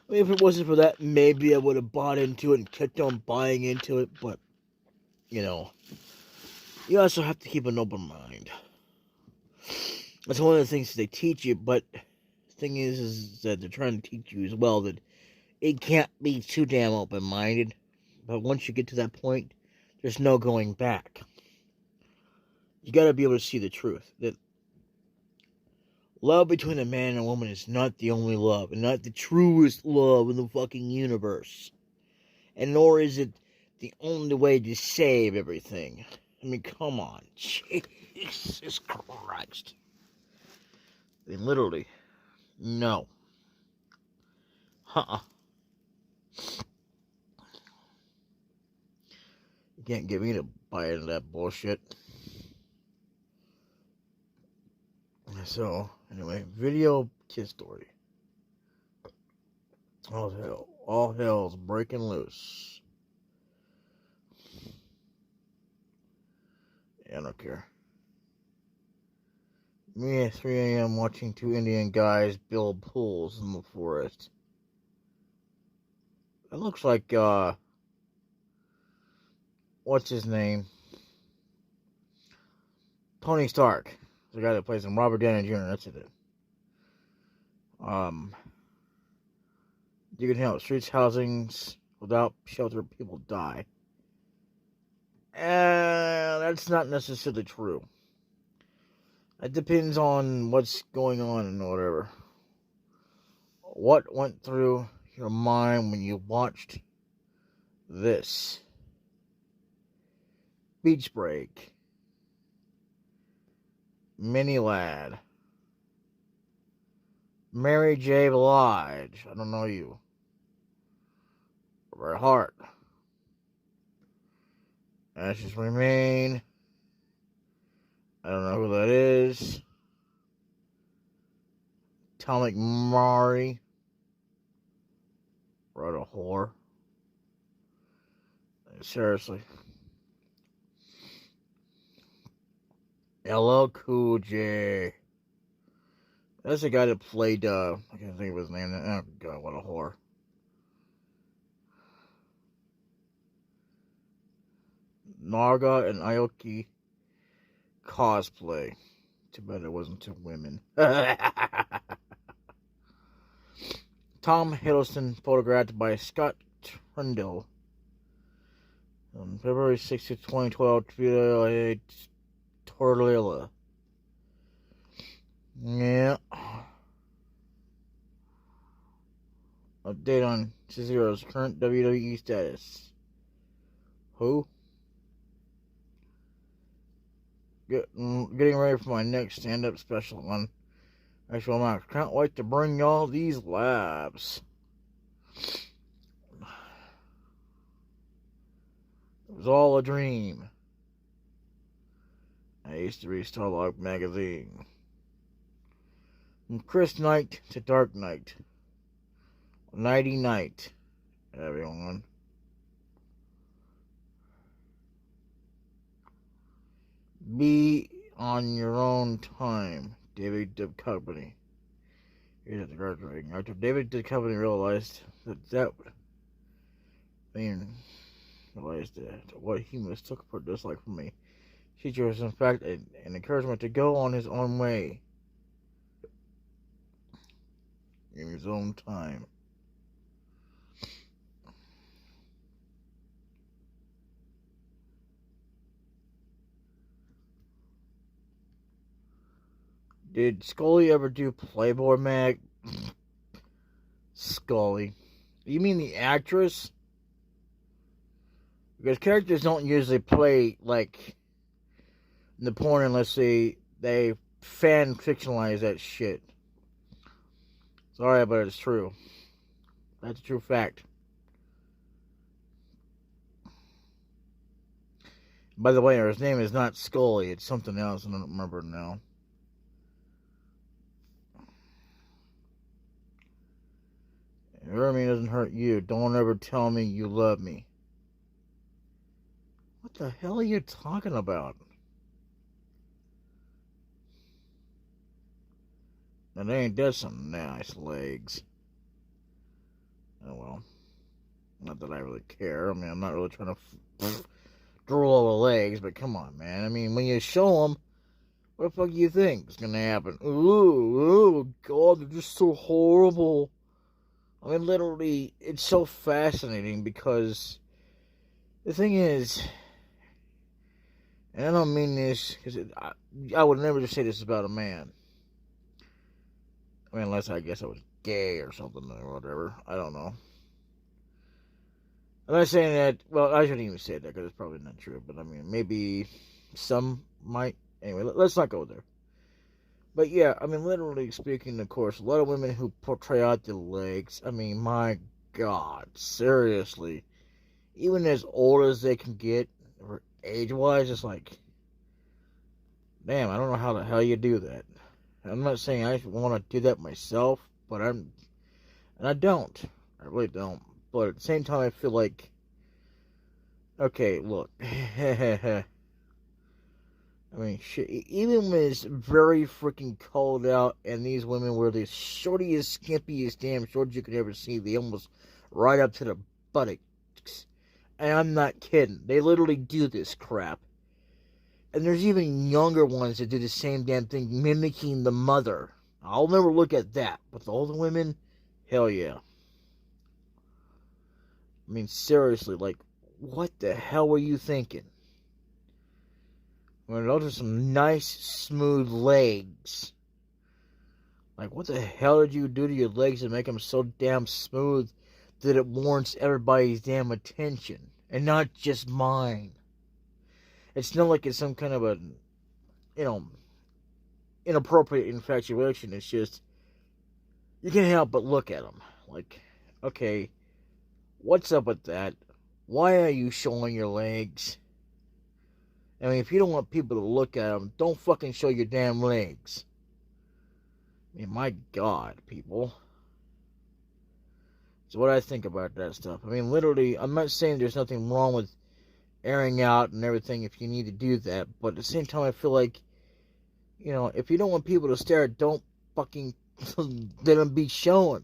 I mean, if it wasn't for that, maybe I would have bought into it and kept on buying into it, but, you know, you also have to keep an open mind. That's one of the things they teach you, but the thing is that they're trying to teach you as well that it can't be too damn open-minded. But once you get to that point, there's no going back. You gotta be able to see the truth. That love between a man and a woman is not the only love, and not the truest love in the fucking universe. And nor is it the only way to save everything. I mean, come on. Jesus Christ. They literally, no. You can't get me to buy into that bullshit. So, anyway, video kiss story. All hell's breaking loose. Yeah, I don't care. Me at 3 a.m. watching two Indian guys build pools in the forest. It looks like, what's his name? Tony Stark. The guy that plays him, Robert Downey Jr., that's it. You can help streets, housings, without shelter, people die. That's not necessarily true. It depends on what's going on and whatever. What went through your mind when you watched this? Beach Break. Mini Lad. Mary J. Blige. I don't know you. Red Heart. Ashes Remain. I don't know who that is. Atomic Mari. What a whore. Seriously. LL Cool J. That's the guy that played, I can't think of his name. Oh, God, what a whore. Naga and Aoki cosplay. Too bad it wasn't two women. Tom Hiddleston photographed by Scott Trundle on February 6, 2012. Torlilla. Yeah. Update on Cesaro's current WWE status. Who? Getting ready for my next stand-up special on Actual Max. Can't wait to bring y'all these labs. It was all a dream. I used to read Starlog magazine. From Chris Knight to Dark Knight. Nighty night, everyone. Be on your own time, David Duchovny. Here's at the graduating. After David Duchovny realized what he mistook for dislike from me, teacher was in fact an encouragement to go on his own way. In his own time. Did Scully ever do Playboy Mag? Scully. You mean the actress? Because characters don't usually play, like, in the porn unless they fan fictionalize that shit. Sorry, but it's true. That's a true fact. By the way, his name is not Scully. It's something else. I don't remember now. If hurt me doesn't hurt you. Don't ever tell me you love me. What the hell are you talking about? That ain't that some nice legs. Oh well. Not that I really care. I mean, I'm not really trying to drool over legs, but come on, man. I mean, when you show them, what the fuck do you think is gonna happen? Ooh, God, they're just so horrible. I mean, literally, it's so fascinating because the thing is, and I don't mean this because I would never just say this about a man. I mean, unless I guess I was gay or something or whatever. I don't know. I'm not saying that, well, I shouldn't even say that because it's probably not true, but I mean, maybe some might. Anyway, let's not go there. But yeah, I mean, literally speaking, of course, a lot of women who portray out their legs, I mean, my God, seriously. Even as old as they can get, or age-wise, it's like, damn, I don't know how the hell you do that. I'm not saying I want to do that myself, but and I don't. I really don't. But at the same time, I feel like, okay, look, I mean, shit, even when it's very freaking cold out and these women wear the shortiest, skimpiest damn shorts you could ever see, they almost right up to the buttocks. And I'm not kidding. They literally do this crap. And there's even younger ones that do the same damn thing, mimicking the mother. I'll never look at that. But the older women, hell yeah. I mean, seriously, like, what the hell were you thinking? I mean, those are some nice, smooth legs. Like, what the hell did you do to your legs to make them so damn smooth that it warrants everybody's damn attention? And not just mine. It's not like it's some kind of a, inappropriate infatuation. It's just, you can't help but look at them. Like, okay, what's up with that? Why are you showing your legs? I mean, if you don't want people to look at them, don't fucking show your damn legs. I mean, my God, people. That's what I think about that stuff. I mean, literally, I'm not saying there's nothing wrong with airing out and everything if you need to do that, but at the same time, I feel like, if you don't want people to stare, don't fucking let them be shown.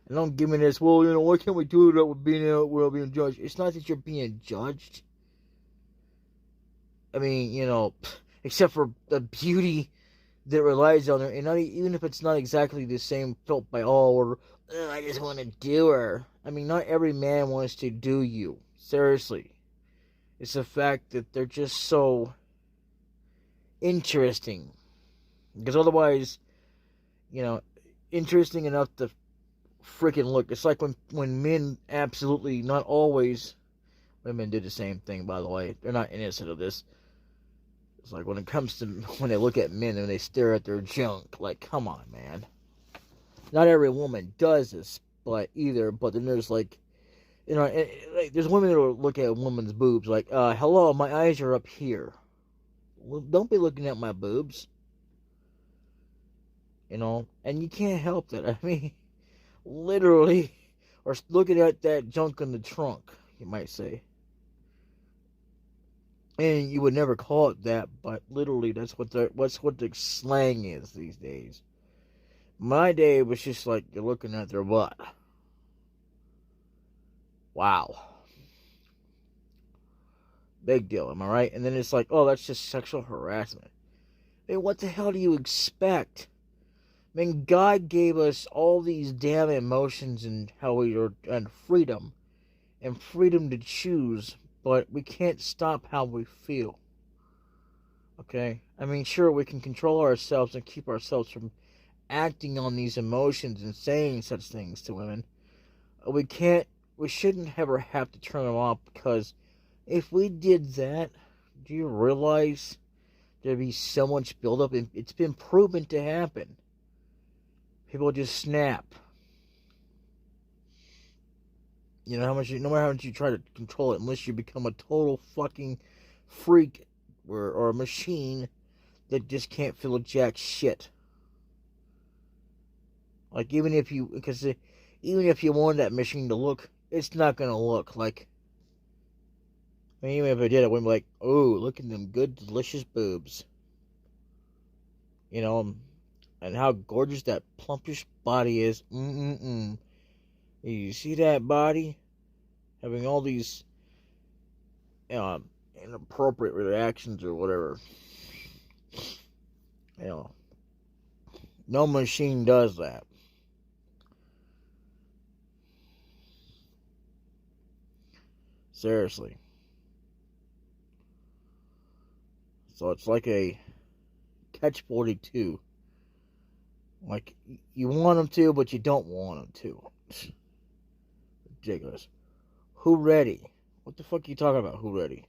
And don't give me this, well, why can't we do that with being out without being judged? It's not that you're being judged. I mean, except for the beauty that relies on her, and not even if it's not exactly the same felt by all, or I just want to do her. I mean, not every man wants to do you. Seriously. It's the fact that they're just so interesting. Because otherwise, interesting enough to freaking look. It's like when men absolutely, not always, women do the same thing, by the way. They're not innocent of this. It's like when it comes to when they look at men and they stare at their junk. Like, come on, man. Not every woman does this, but then there's like, there's women that will look at a woman's boobs like, hello, my eyes are up here. Well, don't be looking at my boobs. And you can't help that. I mean, literally, or looking at that junk in the trunk, you might say. And you would never call it that, but literally that's what the slang is these days. My day was just like you're looking at their butt. Wow. Big deal, am I right? And then it's like, oh, that's just sexual harassment. I mean, what the hell do you expect? I mean, God gave us all these damn emotions and and freedom to choose, but we can't stop how we feel. Okay? I mean, sure, we can control ourselves and keep ourselves from acting on these emotions and saying such things to women. We shouldn't ever have to turn them off, because if we did that, do you realize there'd be so much buildup? It's been proven to happen. People just snap. You know, no matter how much you try to control it, unless you become a total fucking freak or a machine that just can't feel a jack shit. Like, even if you wanted that machine to look, it's not gonna look like. I mean, even if it did, it wouldn't be like, oh, look at them good, delicious boobs. You know, and how gorgeous that plumpish body is. You see that body? Having all these inappropriate reactions or whatever. You know, no machine does that. Seriously. So it's like a catch-42. Like, you want them to, but you don't want them to. Ridiculous. Who ready? What the fuck are you talking about? Who ready?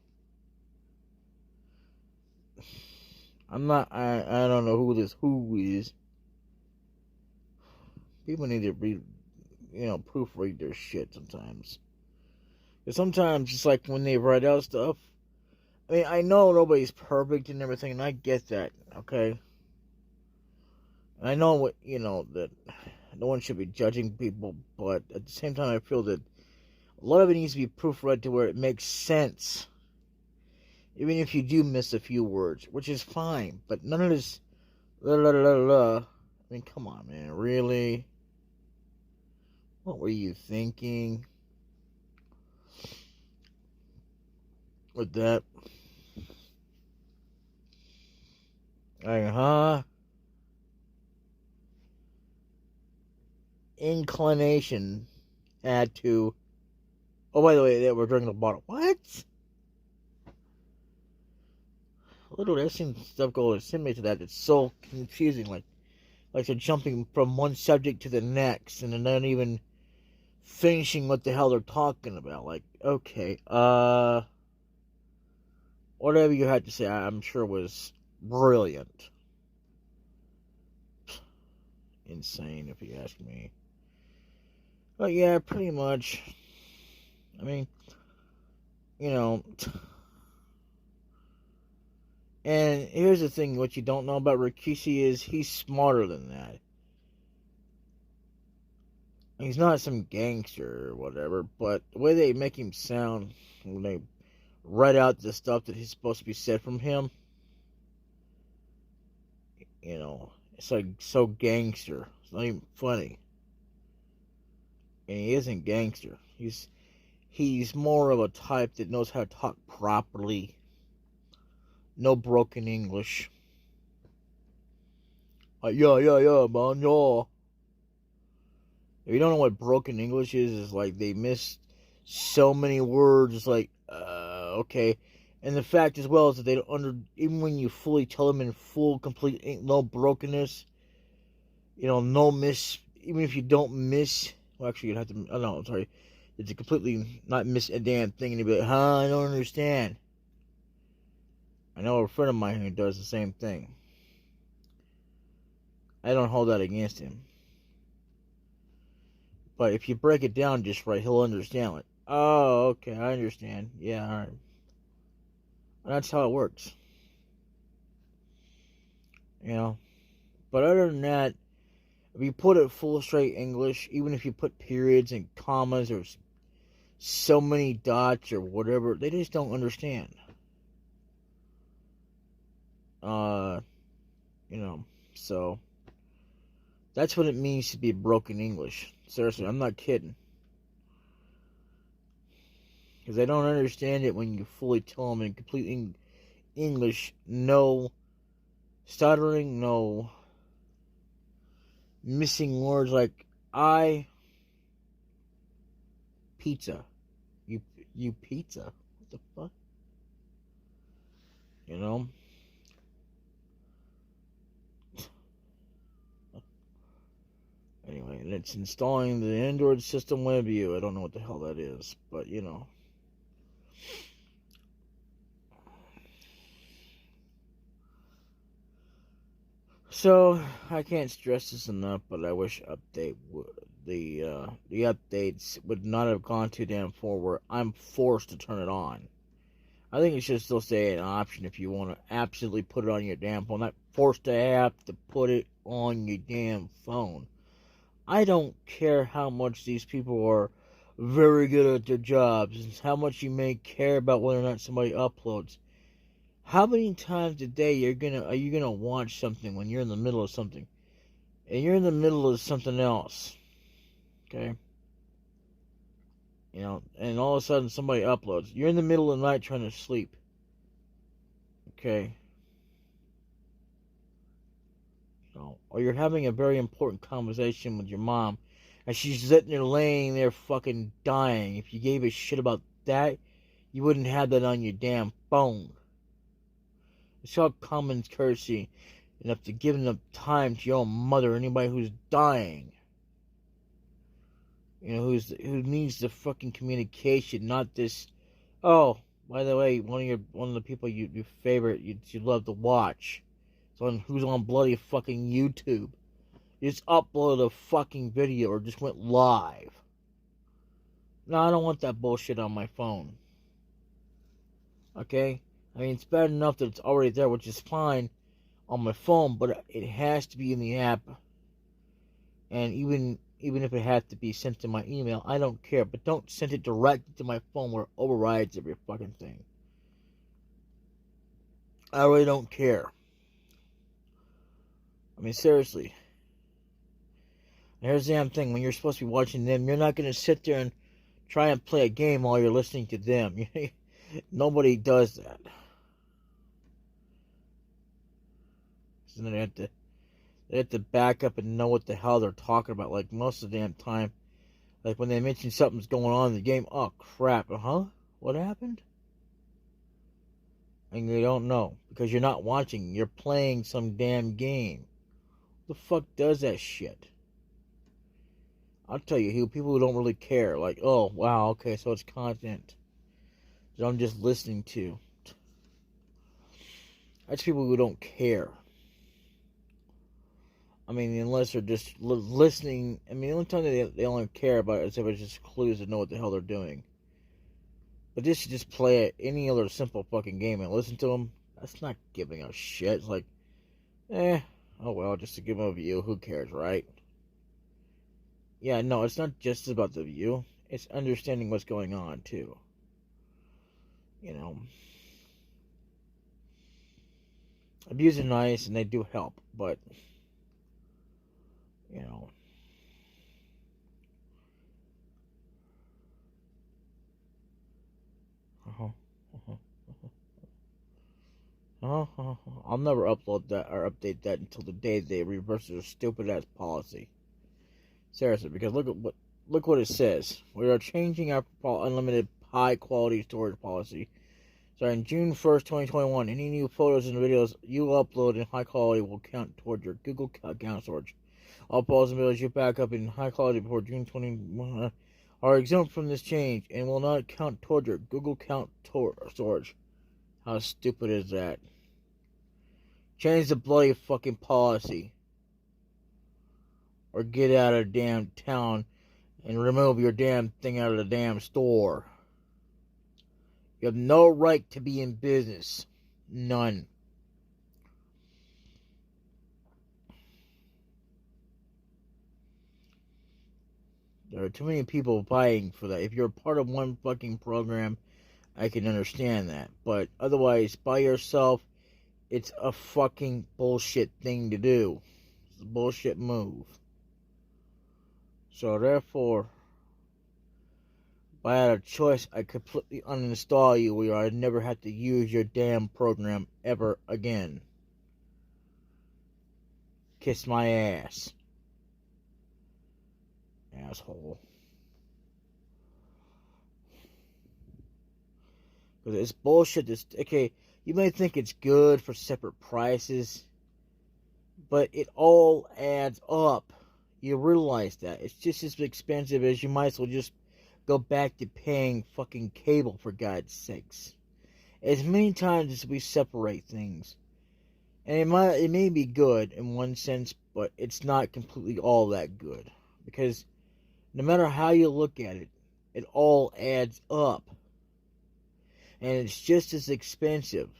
I don't know who this who is. People need to read, proofread their shit sometimes. Because sometimes it's like when they write out stuff. I mean, I know nobody's perfect and everything, and I get that, okay? I know that no one should be judging people, but at the same time, I feel that a lot of it needs to be proofread to where it makes sense. Even if you do miss a few words, which is fine, but none of this la la la la. I mean, come on, man, really? What were you thinking with that? Like, inclination had to. Oh, by the way, they were drinking the bottle. What? Literally, I've seen stuff go similar to that. It's so confusing. Like they're jumping from one subject to the next, and they're not even finishing what the hell they're talking about. Like, okay, whatever you had to say, I'm sure was brilliant. Insane, if you ask me. But yeah, pretty much. I mean, and here's the thing, what you don't know about Rikishi is he's smarter than that. He's not some gangster or whatever, but the way they make him sound when they write out the stuff that he's supposed to be said from him, it's like so gangster. It's not even funny. And he isn't gangster. He's more of a type that knows how to talk properly. No broken English. Yeah, man, yeah. If you don't know what broken English is like they miss so many words. It's like, okay. And the fact as well is that they don't even when you fully tell them in full, complete, no brokenness, no miss, even if you don't miss, well, actually, you'd have to, oh no, I'm sorry, it's a completely not miss a damn thing, and you'd be like, I don't understand. I know a friend of mine who does the same thing. I don't hold that against him. But if you break it down just right, he'll understand. Like, oh, okay, I understand. Yeah, all right. And that's how it works. But other than that, if you put it full straight English, even if you put periods and commas or so many dots or whatever, they just don't understand. So that's what it means to be broken English. Seriously, I'm not kidding. Because they don't understand it when you fully tell them in complete English, no stuttering, no missing words like pizza. You pizza. What the fuck? Anyway, and it's installing the Android system WebView. I don't know what the hell that is, but So, I can't stress this enough, but I wish the updates would not have gone too damn far where I'm forced to turn it on. I think it should still say an option if you want to absolutely put it on your damn phone. Not forced to have to put it on your damn phone. I don't care how much these people are very good at their jobs, how much you may care about whether or not somebody uploads. How many times a day are you gonna watch something when you're in the middle of something? And you're in the middle of something else. Okay? You know, and all of a sudden somebody uploads. You're in the middle of the night trying to sleep. Okay? You know, or you're having a very important conversation with your mom, and she's sitting there laying there fucking dying. If you gave a shit about that, you wouldn't have that on your damn phone. It's called common courtesy enough to give enough time to your own mother, anybody who's dying. You know, who needs the fucking communication, not this. Oh, by the way, one of the people you favorite, you love to watch, who's on bloody fucking YouTube. You just uploaded a fucking video or just went live. No, I don't want that bullshit on my phone. Okay? I mean, it's bad enough that it's already there, which is fine on my phone, but it has to be in the app. And even if it has to be sent to my email, I don't care. But don't send it directly to my phone where it overrides every fucking thing. I really don't care. I mean, seriously. And here's the damn thing. When you're supposed to be watching them, you're not going to sit there and try and play a game while you're listening to them. Nobody does that. So then they have to back up and know what the hell they're talking about. Like, most of the damn time. Like, when they mention something's going on in the game, oh, crap. Huh? What happened? And you don't know. Because you're not watching. You're playing some damn game. Who the fuck does that shit? I'll tell you, people who don't really care. Like, oh, wow, okay, so it's content that I'm just listening to. That's people who don't care. I mean, unless they're just listening. I mean, the only time they only care about it is if it's just clues to know what the hell they're doing. But this should just play at any other simple fucking game and listen to them. That's not giving a shit. It's like, oh well, just to give them a view. Who cares, right? Yeah, no, it's not just about the view. It's understanding what's going on, too. You know. Views are nice and they do help, but, you know. I'll never upload that or update that until the day they reverse their stupid ass policy. Seriously, because look what it says. We are changing our unlimited high quality storage policy. Starting June 1st, 2021, any new photos and videos you upload in high quality will count toward your Google account storage. All photos and videos you back up in high quality before June 21 are exempt from this change and will not count toward your Google account storage. How stupid is that? Change the bloody fucking policy. Or get out of the damn town and remove your damn thing out of the damn store. You have no right to be in business. None. There are too many people vying for that. If you're a part of one fucking program, I can understand that. But otherwise, by yourself, it's a fucking bullshit thing to do. It's a bullshit move. So therefore, if I had a choice, I completely uninstall you where I'd never have to use your damn program ever again. Kiss my ass. Asshole. Because it's bullshit. Okay, you may think it's good for separate prices, but it all adds up. You realize that. It's just as expensive as you might as well just go back to paying fucking cable, for God's sakes. As many times as we separate things. And it may be good in one sense, but it's not completely all that good. Because No matter how you look at it, it all adds up. And it's just as expensive.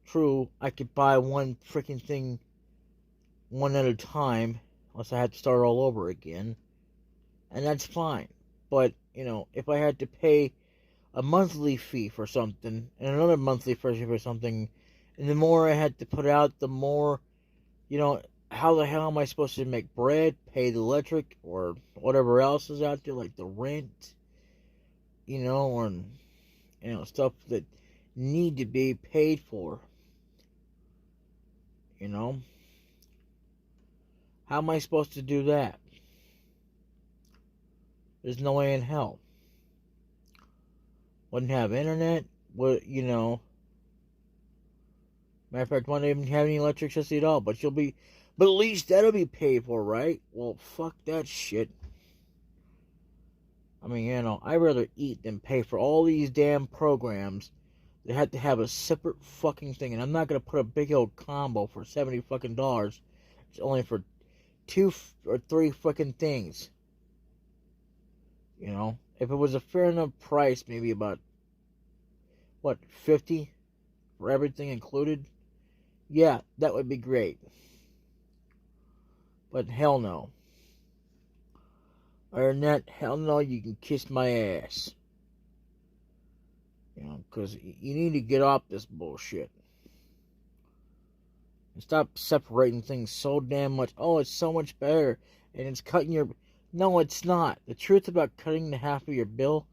True, I could buy one freaking thing one at a time, unless I had to start all over again. And that's fine. But, if I had to pay a monthly fee for something, and another monthly fee for something, and the more I had to put out, the more, how the hell am I supposed to make bread, pay the electric, or whatever else is out there, like the rent, or, stuff that need to be paid for, How am I supposed to do that? There's no way in hell. Wouldn't have internet, matter of fact, wouldn't even have any electricity at all, but at least that'll be paid for, right? Well, fuck that shit. I mean, I'd rather eat than pay for all these damn programs that have to have a separate fucking thing, and I'm not gonna put a big old combo for $70 fucking dollars. It's only for 2 or 3 fucking things. If it was a fair enough price, maybe about, $50 for everything included? Yeah, that would be great. But hell no. Other than that, hell no, you can kiss my ass. Because you need to get off this bullshit. And stop separating things so damn much. Oh, it's so much better. And it's cutting your... No, it's not. The truth about cutting the half of your bill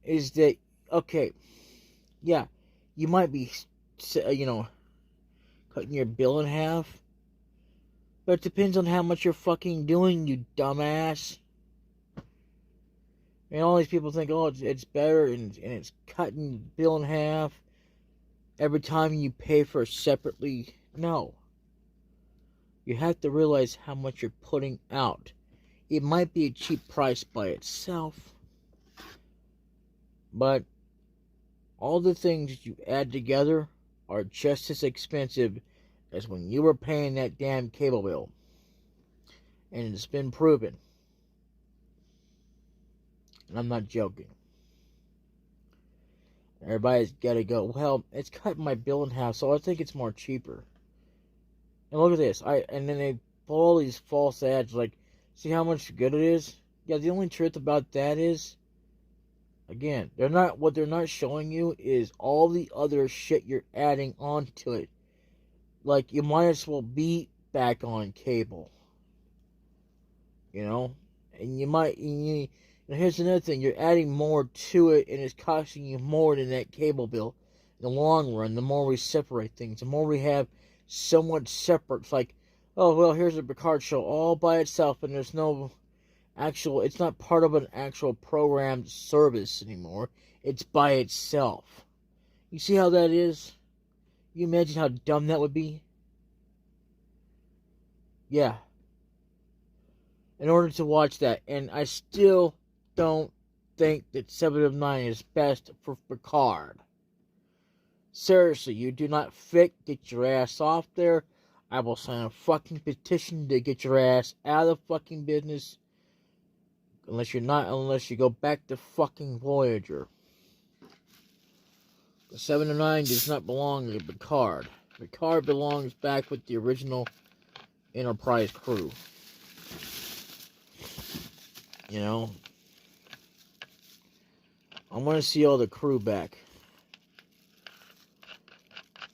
is that, okay, yeah, you might be, cutting your bill in half, but it depends on how much you're fucking doing, you dumbass. And all these people think, oh, it's better, and it's cutting the bill in half every time you pay for it separately. No. You have to realize how much you're putting out. It might be a cheap price by itself, but all the things that you add together are just as expensive as when you were paying that damn cable bill. And it's been proven. And I'm not joking. Everybody's got to go, well, it's cutting my bill in half, so I think it's more cheaper. And look at this. And then they pull all these false ads like, see how much good it is? Yeah, the only truth about that is, again, what they're not showing you is all the other shit you're adding onto it. Like, you might as well be back on cable. And here's another thing, you're adding more to it, and it's costing you more than that cable bill. In the long run, the more we separate things, the more we have so much separate. It's like, oh, well, here's a Picard show all by itself, and there's no it's not part of an actual programmed service anymore. It's by itself. You see how that is? You imagine how dumb that would be? Yeah. In order to watch that, and I still don't think that 7 of 9 is best for Picard. Seriously, you do not fit, get your ass off there. I will sign a fucking petition to get your ass out of the fucking business. Unless you go back to fucking Voyager. The 7 of 9 does not belong to Picard. Picard belongs back with the original Enterprise crew. I want to see all the crew back.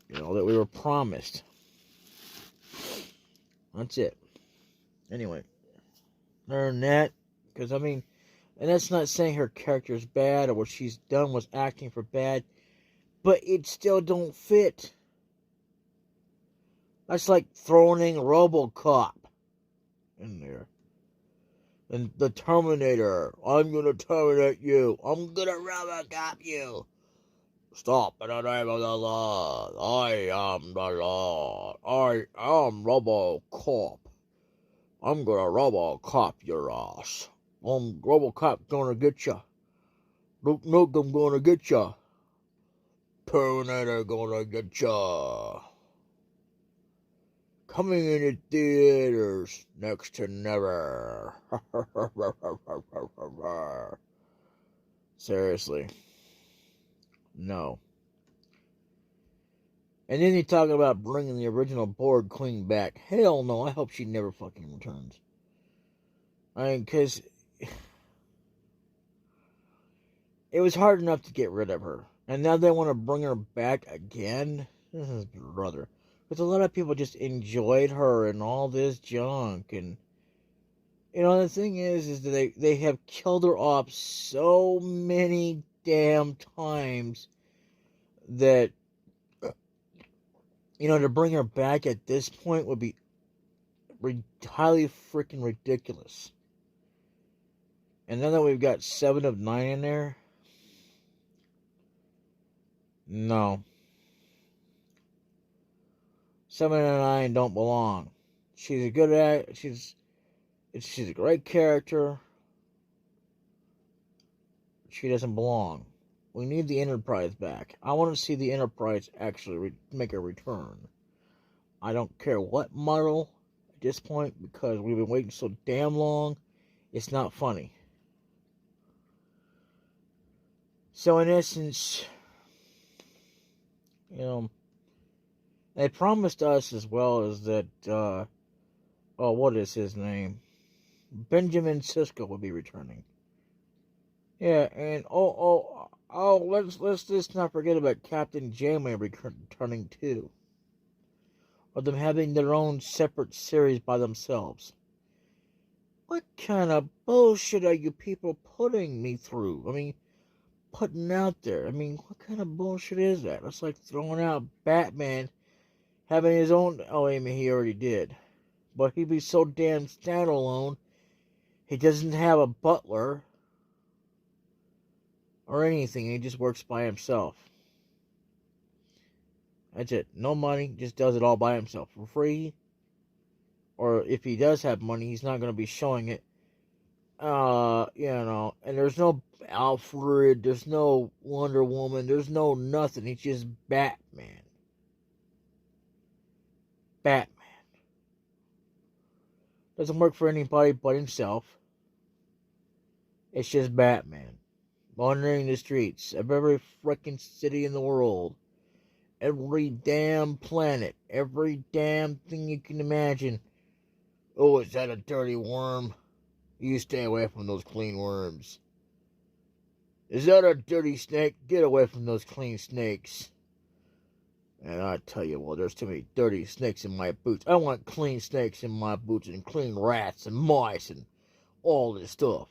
That we were promised. That's it. Anyway. Other than that, because, and that's not saying her character's bad or what she's done was acting for bad, but it still don't fit. That's like throwing RoboCop in there. And the Terminator, I'm gonna terminate you. I'm gonna RoboCop you. Stop in the name of the Lord. I am the Lord. I am RoboCop. I'm gonna RoboCop your ass. RoboCop gonna get ya. Luke Nukem gonna get ya. Terminator gonna get ya. Coming into theaters next to never. Seriously. No. And then you talk about bringing the original Borg Queen back. Hell no, I hope she never fucking returns. I mean, because it was hard enough to get rid of her. And now they want to bring her back again? Brother. Because a lot of people just enjoyed her and all this junk. And, you know, the thing is that they have killed her off so many damn times that, you know, to bring her back at this point would be highly freaking ridiculous. And now that we've got 7 of 9 in there, no. 7 and 9 don't belong. She's a good act. She's a great character. She doesn't belong. We need the Enterprise back. I want to see the Enterprise actually make a return. I don't care what model at this point because we've been waiting so damn long. It's not funny. So in essence, you know, they promised us as well as that, what is his name? Benjamin Sisko will be returning. Yeah, and let's just not forget about Captain Janeway returning too. Or them having their own separate series by themselves. What kind of bullshit are you people putting me through? I mean, putting out there. I mean, what kind of bullshit is that? It's like throwing out Batman having his own. Oh, I mean, he already did. But he'd be so damn standalone. He doesn't have a butler or anything. He just works by himself. That's it. No money. Just does it all by himself for free. Or if he does have money, he's not going to be showing it. You know. And there's no Alfred. There's no Wonder Woman. There's no nothing. He's just Batman. Batman. Doesn't work for anybody but himself. It's just Batman. Wandering the streets of every frickin' city in the world. Every damn planet. Every damn thing you can imagine. Oh, is that a dirty worm? You stay away from those clean worms. Is that a dirty snake? Get away from those clean snakes. And I tell you, well, there's too many dirty snakes in my boots. I want clean snakes in my boots and clean rats and mice and all this stuff.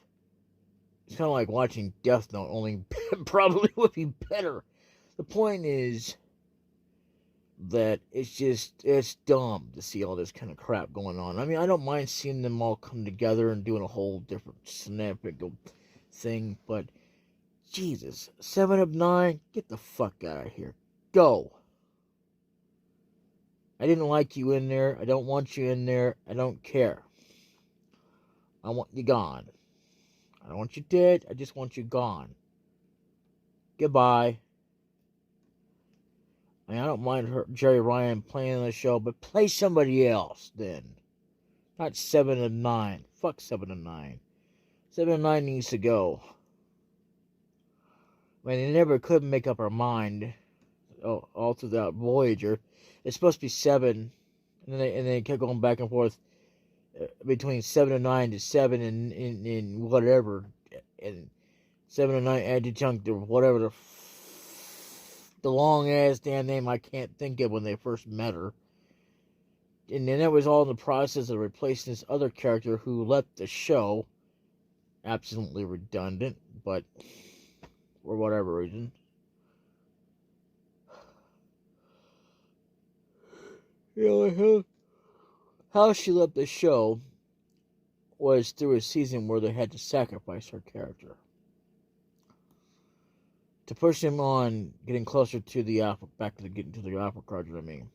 It's kind of like watching Death Note, only probably would be better. The point is that it's dumb to see all this kind of crap going on. I mean, I don't mind seeing them all come together and doing a whole different shenanigan thing, but Jesus, 7 of 9, get the fuck out of here. Go. I didn't like you in there. I don't want you in there. I don't care. I want you gone. I don't want you dead. I just want you gone. Goodbye. I mean, I don't mind Jerry Ryan playing on the show, but play somebody else then. Not 7 of 9. Fuck 7 of 9. 7 of 9 needs to go. I mean, they never could make up our mind all through that Voyager. It's supposed to be 7, and then they kept going back and forth between 7 and 9 to 7 and whatever, and 7 and 9 adjunct or whatever the long ass damn name I can't think of when they first met her. And then it was all in the process of replacing this other character who left the show. Absolutely redundant, but for whatever reason. You know, how she left the show was through a season where they had to sacrifice her character to push him on getting closer to the Alpha, getting to the Alpha Quadrant, I mean.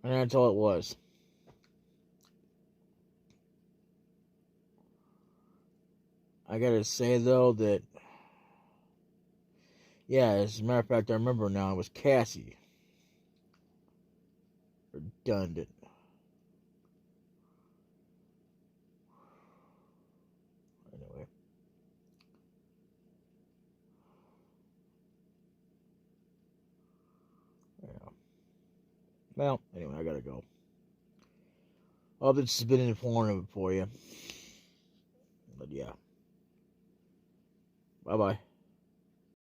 And that's all it was. I gotta say, though, that, yeah, as a matter of fact, I remember now, it was Cassie. redundant. Anyway. Yeah. Well, anyway, I gotta go. I hope this has been informative for you. But yeah. Bye-bye.